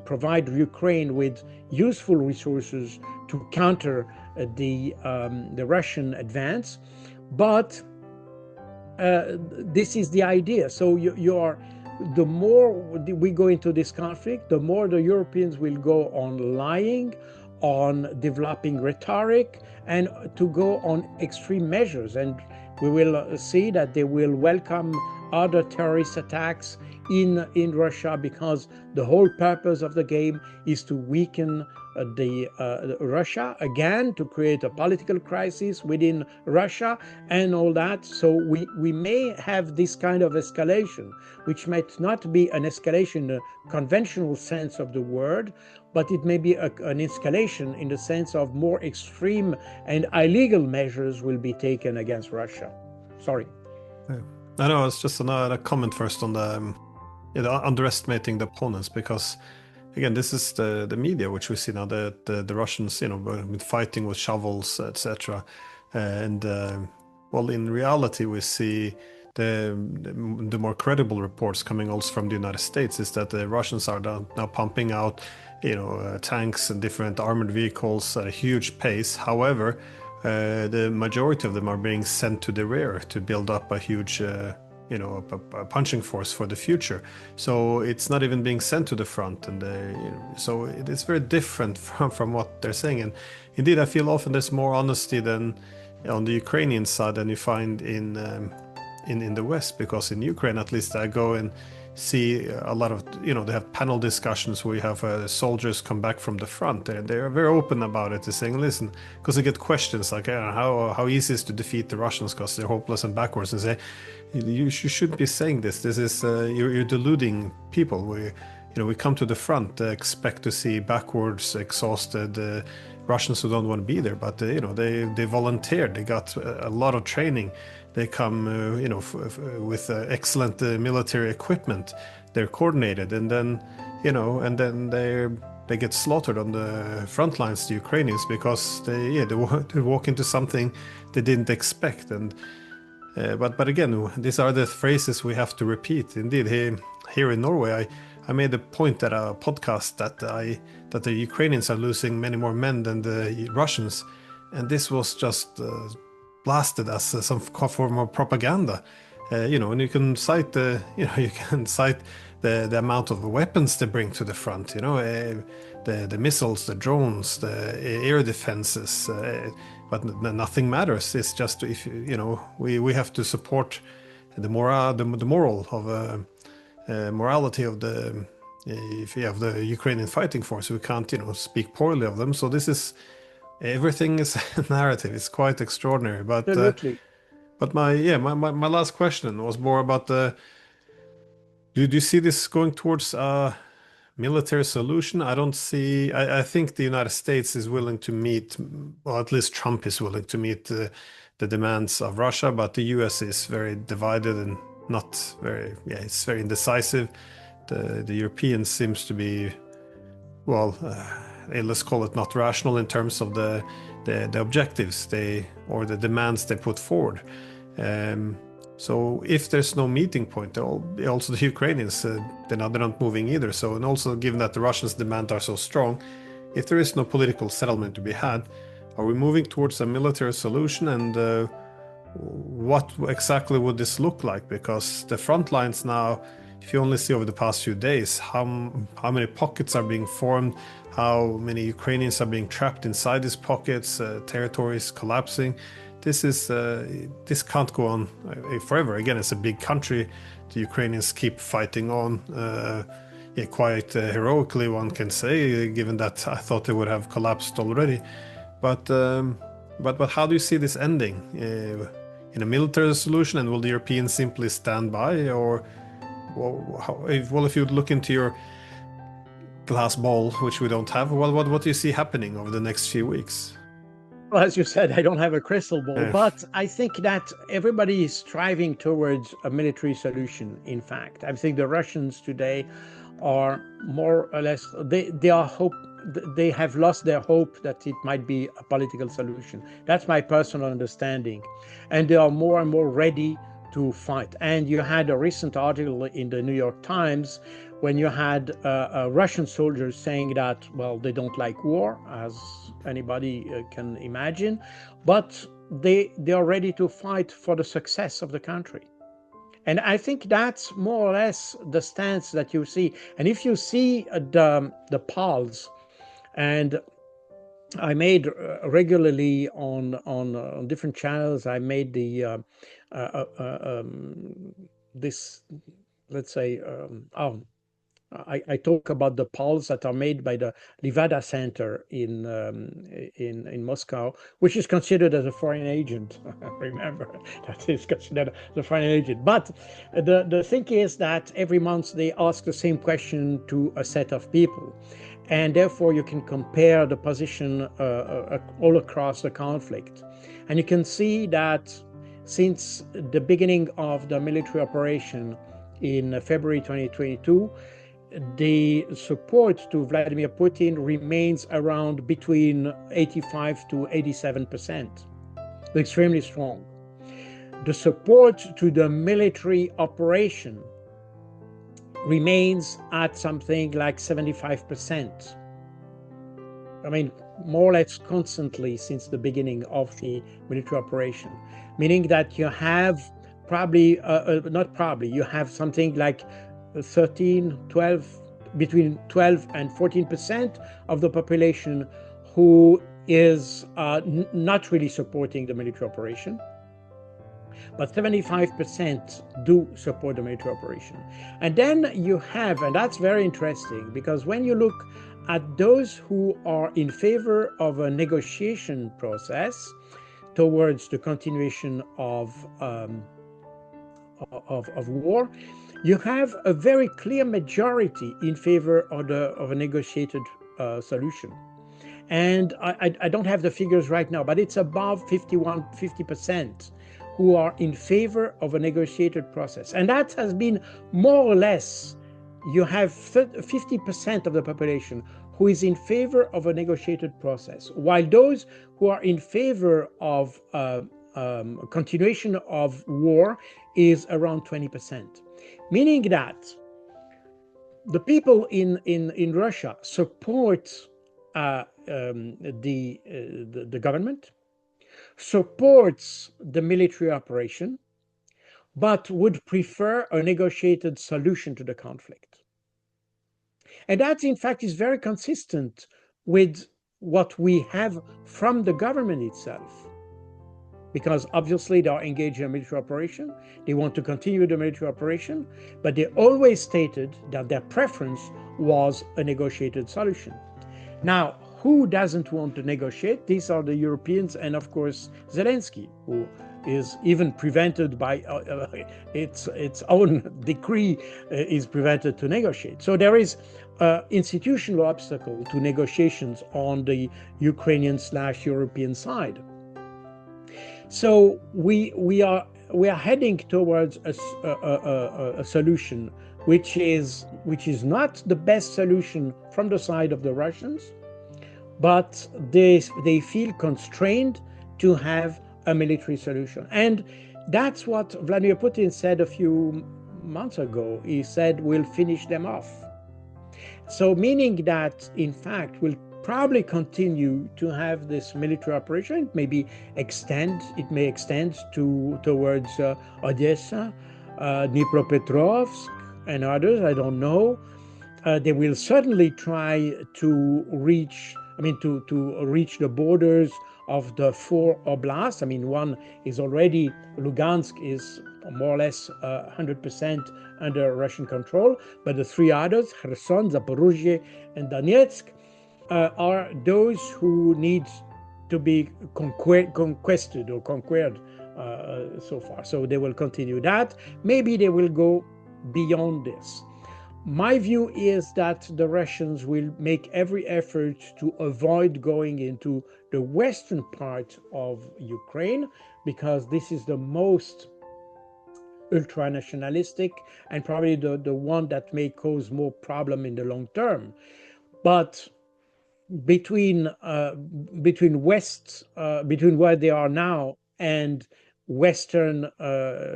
provide Ukraine with useful resources to counter the Russian advance. But this is the idea. So the more we go into this conflict, the more the Europeans will go on lying, on developing rhetoric, and to go on extreme measures. And we will see that they will welcome other terrorist attacks in Russia, because the whole purpose of the game is to weaken Russia again, to create a political crisis within Russia and all that. So we may have this kind of escalation, which might not be an escalation in the conventional sense of the word, but it may be an escalation in the sense of more extreme and illegal measures will be taken against Russia. Sorry. I know it's just another comment first on the underestimating the opponents, because again, this is the media which we see now, the Russians, fighting with shovels, etc. And well, in reality, we see the more credible reports coming also from the United States is that the Russians are now pumping out, tanks and different armored vehicles at a huge pace. However, the majority of them are being sent to the rear to build up a huge, a punching force for the future. So it's not even being sent to the front, and so it's very different from what they're saying. And indeed, I feel often there's more honesty than on the Ukrainian side than you find in the West, because in Ukraine, at least, I go and see a lot of, they have panel discussions where you have soldiers come back from the front, and they're very open about it. They're saying, listen, because they get questions like, how easy is it to defeat the Russians because they're hopeless and backwards, and say, you shouldn't be saying this. This is you're deluding people. We come to the front, expect to see backwards, exhausted Russians who don't want to be there, but they volunteered. They got a lot of training. They come, with excellent military equipment. They're coordinated, and then, they get slaughtered on the front lines, the Ukrainians, because they walk into something they didn't expect. And but again, these are the phrases we have to repeat. Indeed, here in Norway, I made a point at a podcast that the Ukrainians are losing many more men than the Russians, and this was just blasted as some form of propaganda. And you can cite the amount of weapons they bring to the front. The missiles, the drones, the air defenses. But nothing matters. It's just if we have to support the moral of morality of the if you have the Ukrainian fighting force. We can't speak poorly of them. So this is. Everything is a narrative. It's quite extraordinary. But but my last question was more about do you see this going towards a military solution? I don't see. I think the United States is willing to meet, or at least Trump is willing to meet the demands of Russia, but the US is very divided and not very. It's very indecisive. The Europeans seems to be, well. Let's call it not rational in terms of the objectives or the demands they put forward. So if there's no meeting point, also the Ukrainians, they're not moving either. So, and also given that the Russians' demands are so strong, if there is no political settlement to be had, are we moving towards a military solution? And what exactly would this look like? Because the front lines now, if you only see over the past few days, how many pockets are being formed, how many Ukrainians are being trapped inside these pockets, territories collapsing. This can't go on forever. Again, it's a big country. The Ukrainians keep fighting on, quite heroically, one can say, given that I thought they would have collapsed already. But how do you see this ending? In a military solution, and will the Europeans simply stand by, or if you look into your glass ball, which we don't have, what do you see happening over the next few weeks? Well, as you said, I don't have a crystal ball, but I think that everybody is striving towards a military solution. In fact, I think the Russians today are more or less, they have lost their hope that it might be a political solution. That's my personal understanding. And they are more and more ready to fight. And you had a recent article in the New York Times when you had Russian soldiers saying that, well, they don't like war, as anybody can imagine, but they are ready to fight for the success of the country. And I think that's more or less the stance that you see. And if you see the polls, and I made regularly on different channels, I made the this, let's say, I talk about the polls that are made by the Levada Center in Moscow, which is considered as a foreign agent. Remember, that is considered as a foreign agent. But the thing is that every month they ask the same question to a set of people. And therefore you can compare the position all across the conflict. And you can see that since the beginning of the military operation in February 2022, the support to Vladimir Putin remains around between 85 to 87%, extremely strong. The support to the military operation remains at something like 75%. I mean, more or less constantly since the beginning of the military operation, meaning that you have you have something like 12, between 12 and 14% of the population who is not really supporting the military operation, but 75% do support the military operation. And then you have, and that's very interesting, because when you look at those who are in favor of a negotiation process towards the continuation of war, you have a very clear majority in favor of a negotiated solution. And I don't have the figures right now, but it's above 50% who are in favor of a negotiated process. And that has been more or less, you have 50% of the population who is in favor of a negotiated process, while those who are in favor of continuation of war is around 20%. Meaning that the people in Russia support the government, supports the military operation, but would prefer a negotiated solution to the conflict. And that, in fact, is very consistent with what we have from the government itself. Because obviously they are engaged in a military operation, they want to continue the military operation, but they always stated that their preference was a negotiated solution. Now, who doesn't want to negotiate? These are the Europeans and, of course, Zelensky, who is even prevented by its own decree is prevented to negotiate. So there is an institutional obstacle to negotiations on the Ukrainian/European side. So we are heading towards a solution which is not the best solution from the side of the Russians, but they feel constrained to have a military solution. And that's what Vladimir Putin said a few months ago. He said, we'll finish them off. So meaning that, in fact, we'll probably continue to have this military operation, maybe it may extend towards Odessa, Dnipropetrovsk, and others, I don't know. They will certainly try to reach the borders of the 4 oblasts. I mean, one is already, Lugansk is more or less 100% under Russian control, but the 3 others, Kherson, Zaporozhye, and Donetsk, are those who need to be conquered so far. So they will continue that. Maybe they will go beyond this. My view is that the Russians will make every effort to avoid going into the western part of Ukraine, because this is the most ultra-nationalistic and probably the one that may cause more problem in the long term. But between where they are now and western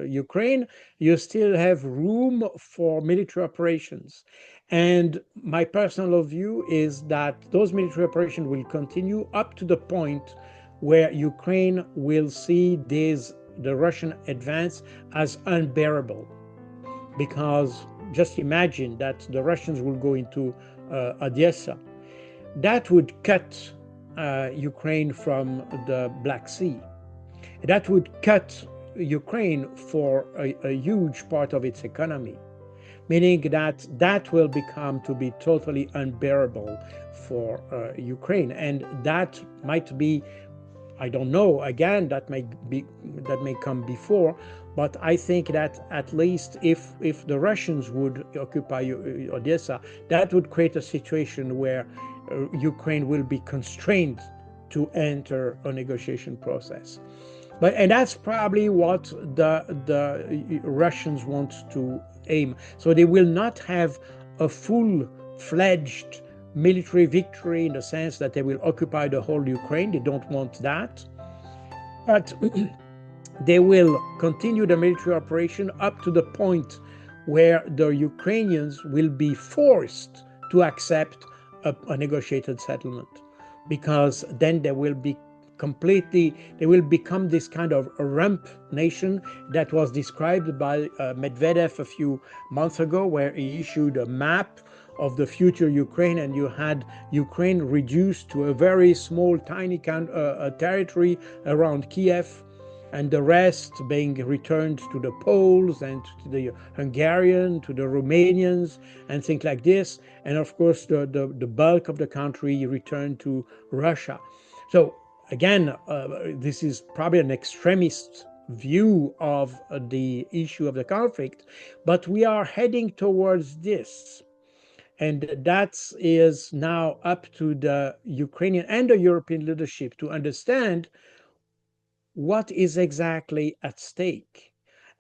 Ukraine, you still have room for military operations. And my personal view is that those military operations will continue up to the point where Ukraine will see the Russian advance as unbearable. Because just imagine that the Russians will go into Odessa. That would cut Ukraine from the Black Sea. That would cut Ukraine for a huge part of its economy, meaning that will become to be totally unbearable for Ukraine. And that might be, I don't know, again, that may come before, but I think that at least if the Russians would occupy Odessa, that would create a situation where Ukraine will be constrained to enter a negotiation process. And that's probably what the Russians want to aim. So they will not have a full-fledged military victory in the sense that they will occupy the whole Ukraine. They don't want that. But they will continue the military operation up to the point where the Ukrainians will be forced to accept a negotiated settlement, because then they will become this kind of a rump nation that was described by Medvedev a few months ago, where he issued a map of the future Ukraine, and you had Ukraine reduced to a very small, tiny territory around Kiev, and the rest being returned to the Poles and to the Hungarian, to the Romanians, and things like this. And of course, the bulk of the country returned to Russia. So again, this is probably an extremist view of the issue of the conflict, but we are heading towards this. And that is now up to the Ukrainian and the European leadership to understand what is exactly at stake.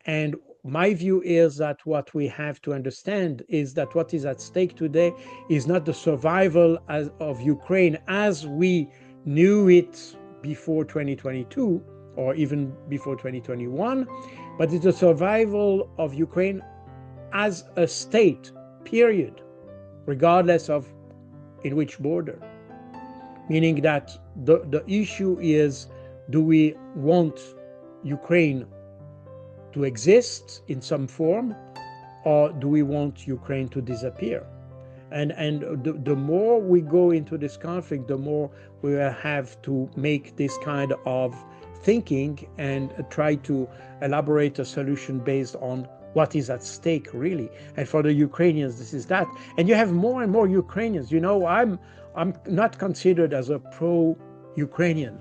And my view is that what we have to understand is that what is at stake today is not the survival of Ukraine as we knew it before 2022 or even before 2021, but it's the survival of Ukraine as a state, period, regardless of in which border. Meaning that the issue is, do we want Ukraine to exist in some form, or do we want Ukraine to disappear? And the more we go into this conflict, the more we will have to make this kind of thinking and try to elaborate a solution based on what is at stake, really. And for the Ukrainians, this is that. And you have more and more Ukrainians. You know, I'm not considered as a pro-Ukrainian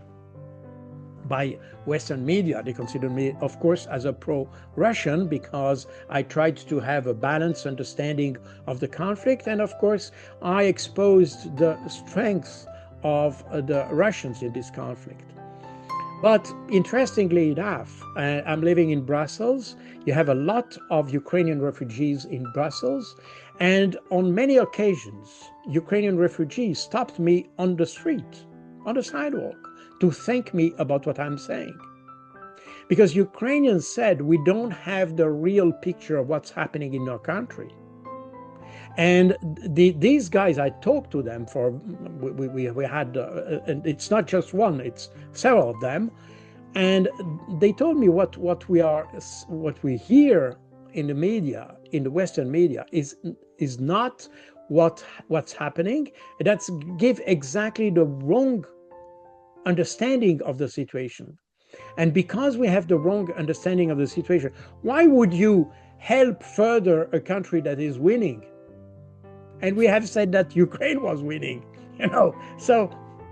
by Western media. They consider me, of course, as a pro-Russian, because I tried to have a balanced understanding of the conflict. And of course, I exposed the strengths of the Russians in this conflict. But interestingly enough, I'm living in Brussels. You have a lot of Ukrainian refugees in Brussels. And on many occasions, Ukrainian refugees stopped me on the street, on the sidewalk, to thank me about what I'm saying. Because Ukrainians said, we don't have the real picture of what's happening in our country. And these guys, I talked to them we had, and it's not just one, it's several of them. And they told me what we hear in the media, in the Western media, is not what's happening. That's give exactly the wrong understanding of the situation. And because we have the wrong understanding of the situation, why would you help further a country that is winning? And we have said that Ukraine was winning, you know, so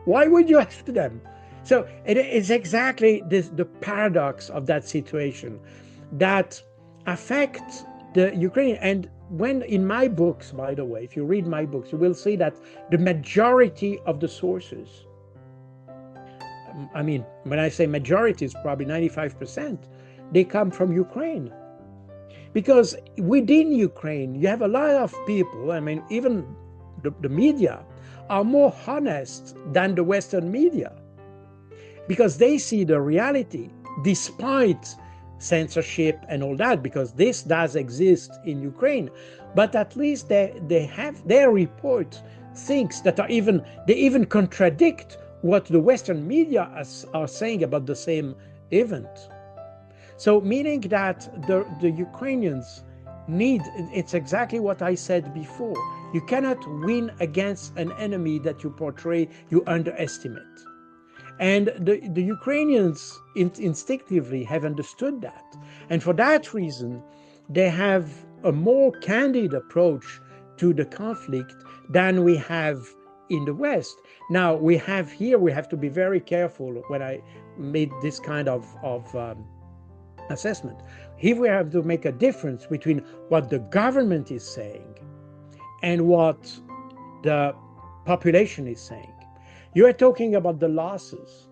why would you help them? So it is exactly the paradox of that situation that affects the Ukrainian. And when in my books, by the way, if you read my books, you will see that the majority of the sources, I mean, when I say majority, it's probably 95%, they come from Ukraine. Because within Ukraine, you have a lot of people, I mean, even the media are more honest than the Western media, because they see the reality despite censorship and all that, because this does exist in Ukraine. But at least they have their report things that they even contradict what the Western media are saying about the same event. So meaning that the Ukrainians need, it's exactly what I said before. You cannot win against an enemy that you portray, you underestimate. And the Ukrainians instinctively have understood that. And for that reason, they have a more candid approach to the conflict than we have in the West. Now, we have to be very careful when I made this kind of assessment. Here we have to make a difference between what the government is saying and what the population is saying. You are talking about the losses.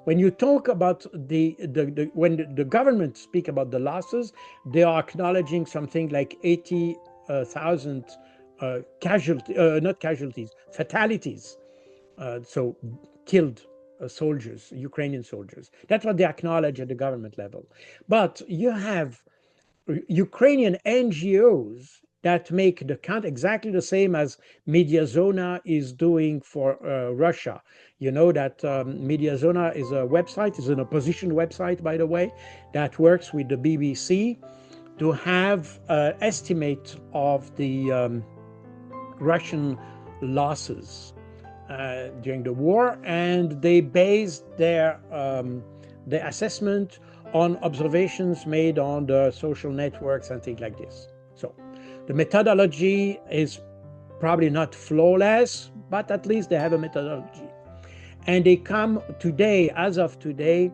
when you talk about when the government speak about the losses, they are acknowledging something like 80,000 not casualties, fatalities. So killed soldiers, Ukrainian soldiers. That's what they acknowledge at the government level. But you have Ukrainian NGOs that make the count exactly the same as Mediazona is doing for Russia. You know that Mediazona is a website, is an opposition website, by the way, that works with the BBC to have an estimate of the Russian losses during the war, and they based their assessment on observations made on the social networks and things like this. So the methodology is probably not flawless, but at least they have a methodology. And they come today, as of today,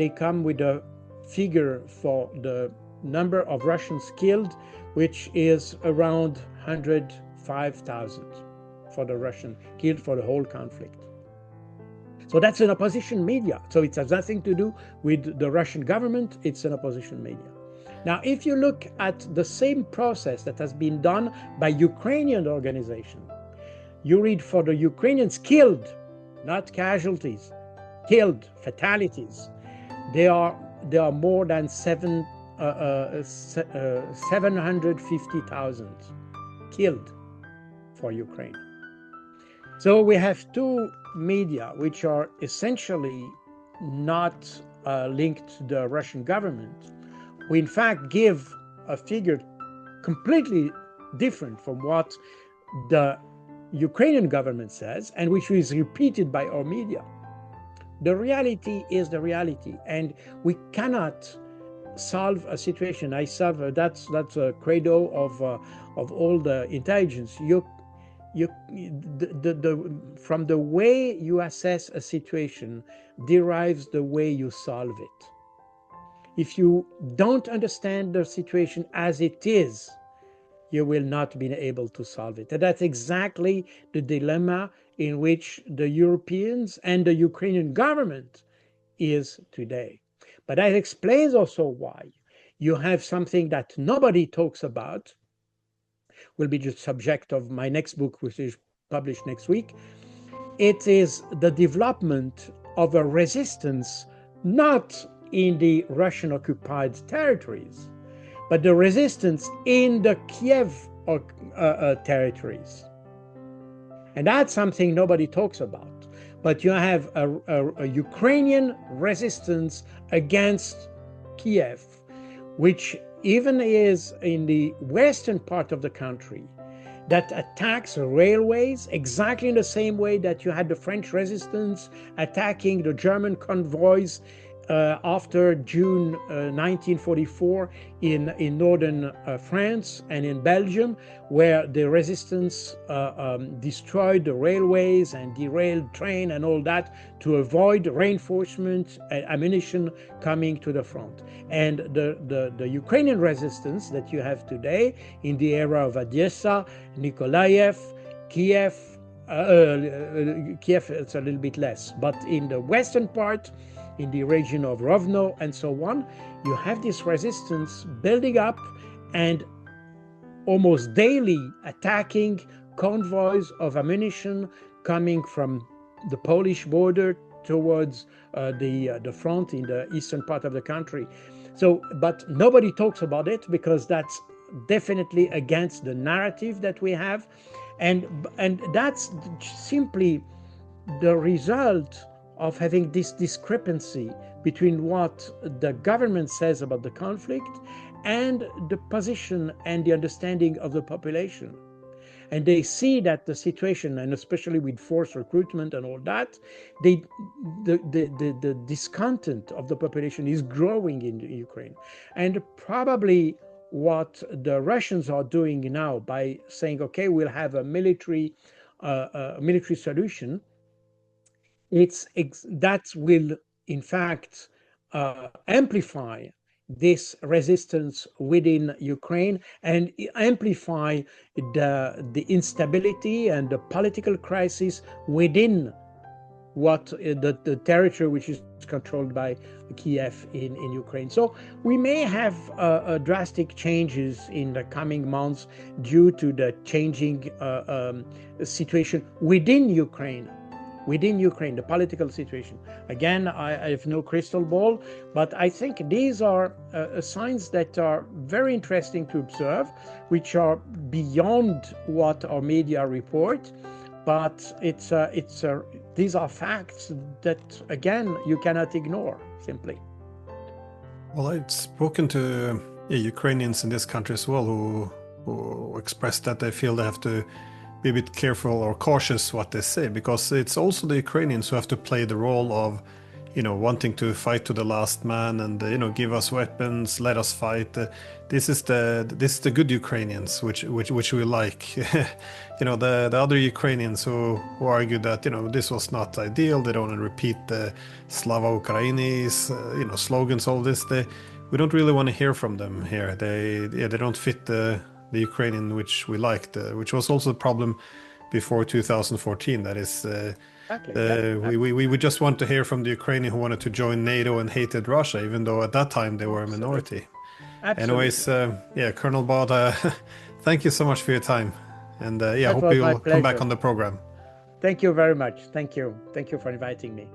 they come with a figure for the number of Russians killed, which is around 105,000 for the Russian killed for the whole conflict. So that's an opposition media. So it has nothing to do with the Russian government. It's an opposition media. Now, if you look at the same process that has been done by Ukrainian organizations, you read for the Ukrainians killed, not casualties, killed, fatalities. There are more than 750,000 killed for Ukraine. So we have two media which are essentially not linked to the Russian government, who in fact give a figure completely different from what the Ukrainian government says, and which is repeated by our media. The reality is the reality, and we cannot solve a situation. That's a credo of all the intelligence. From the way you assess a situation derives the way you solve it. If you don't understand the situation as it is, you will not be able to solve it. And that's exactly the dilemma in which the Europeans and the Ukrainian government is today. But that explains also why you have something that nobody talks about, will be the subject of my next book, which is published next week. It is the development of a resistance, not in the Russian-occupied territories, but the resistance in the Kiev territories. And that's something nobody talks about. But you have a Ukrainian resistance against Kiev, which even is in the western part of the country, that attacks railways exactly in the same way that you had the French resistance attacking the German convoys after June 1944 in northern France and in Belgium, where the resistance destroyed the railways and derailed train and all that to avoid reinforcement and ammunition coming to the front. And the Ukrainian resistance that you have today in the era of Odessa, Nikolaev, Kiev, Kiev it's a little bit less, but in the western part, in the region of Rovno and so on, you have this resistance building up and almost daily attacking convoys of ammunition coming from the Polish border towards the front in the eastern part of the country. So, but nobody talks about it because that's definitely against the narrative that we have. And that's simply the result of having this discrepancy between what the government says about the conflict and the position and the understanding of the population. And they see that the situation, and especially with forced recruitment and all that, the discontent of the population is growing in Ukraine. And probably what the Russians are doing now by saying, okay, we'll have a military solution, that will in fact amplify this resistance within Ukraine and amplify the instability and the political crisis within what the territory which is controlled by Kiev in Ukraine. So we may have drastic changes in the coming months due to the changing situation within Ukraine, the political situation. Again, I have no crystal ball, but I think these are signs that are very interesting to observe, which are beyond what our media report. But these are facts that, again, you cannot ignore simply. Well, I've spoken to Ukrainians in this country as well who expressed that they feel they have to be a bit careful or cautious what they say, because it's also the Ukrainians who have to play the role of, wanting to fight to the last man and give us weapons, let us fight. This is the good Ukrainians, which we like. The other Ukrainians who argue that this was not ideal. They don't want to repeat the Slava Ukraini's slogans. All this, we don't really want to hear from them here. They don't fit the Ukrainian which we liked, which was also the problem before 2014. That is. Exactly. We would just want to hear from the Ukrainian who wanted to join NATO and hated Russia, even though at that time they were a minority. Absolutely. Anyways, Colonel Baud, thank you so much for your time, and hope you'll come back on the program. Thank you very much. Thank you for inviting me.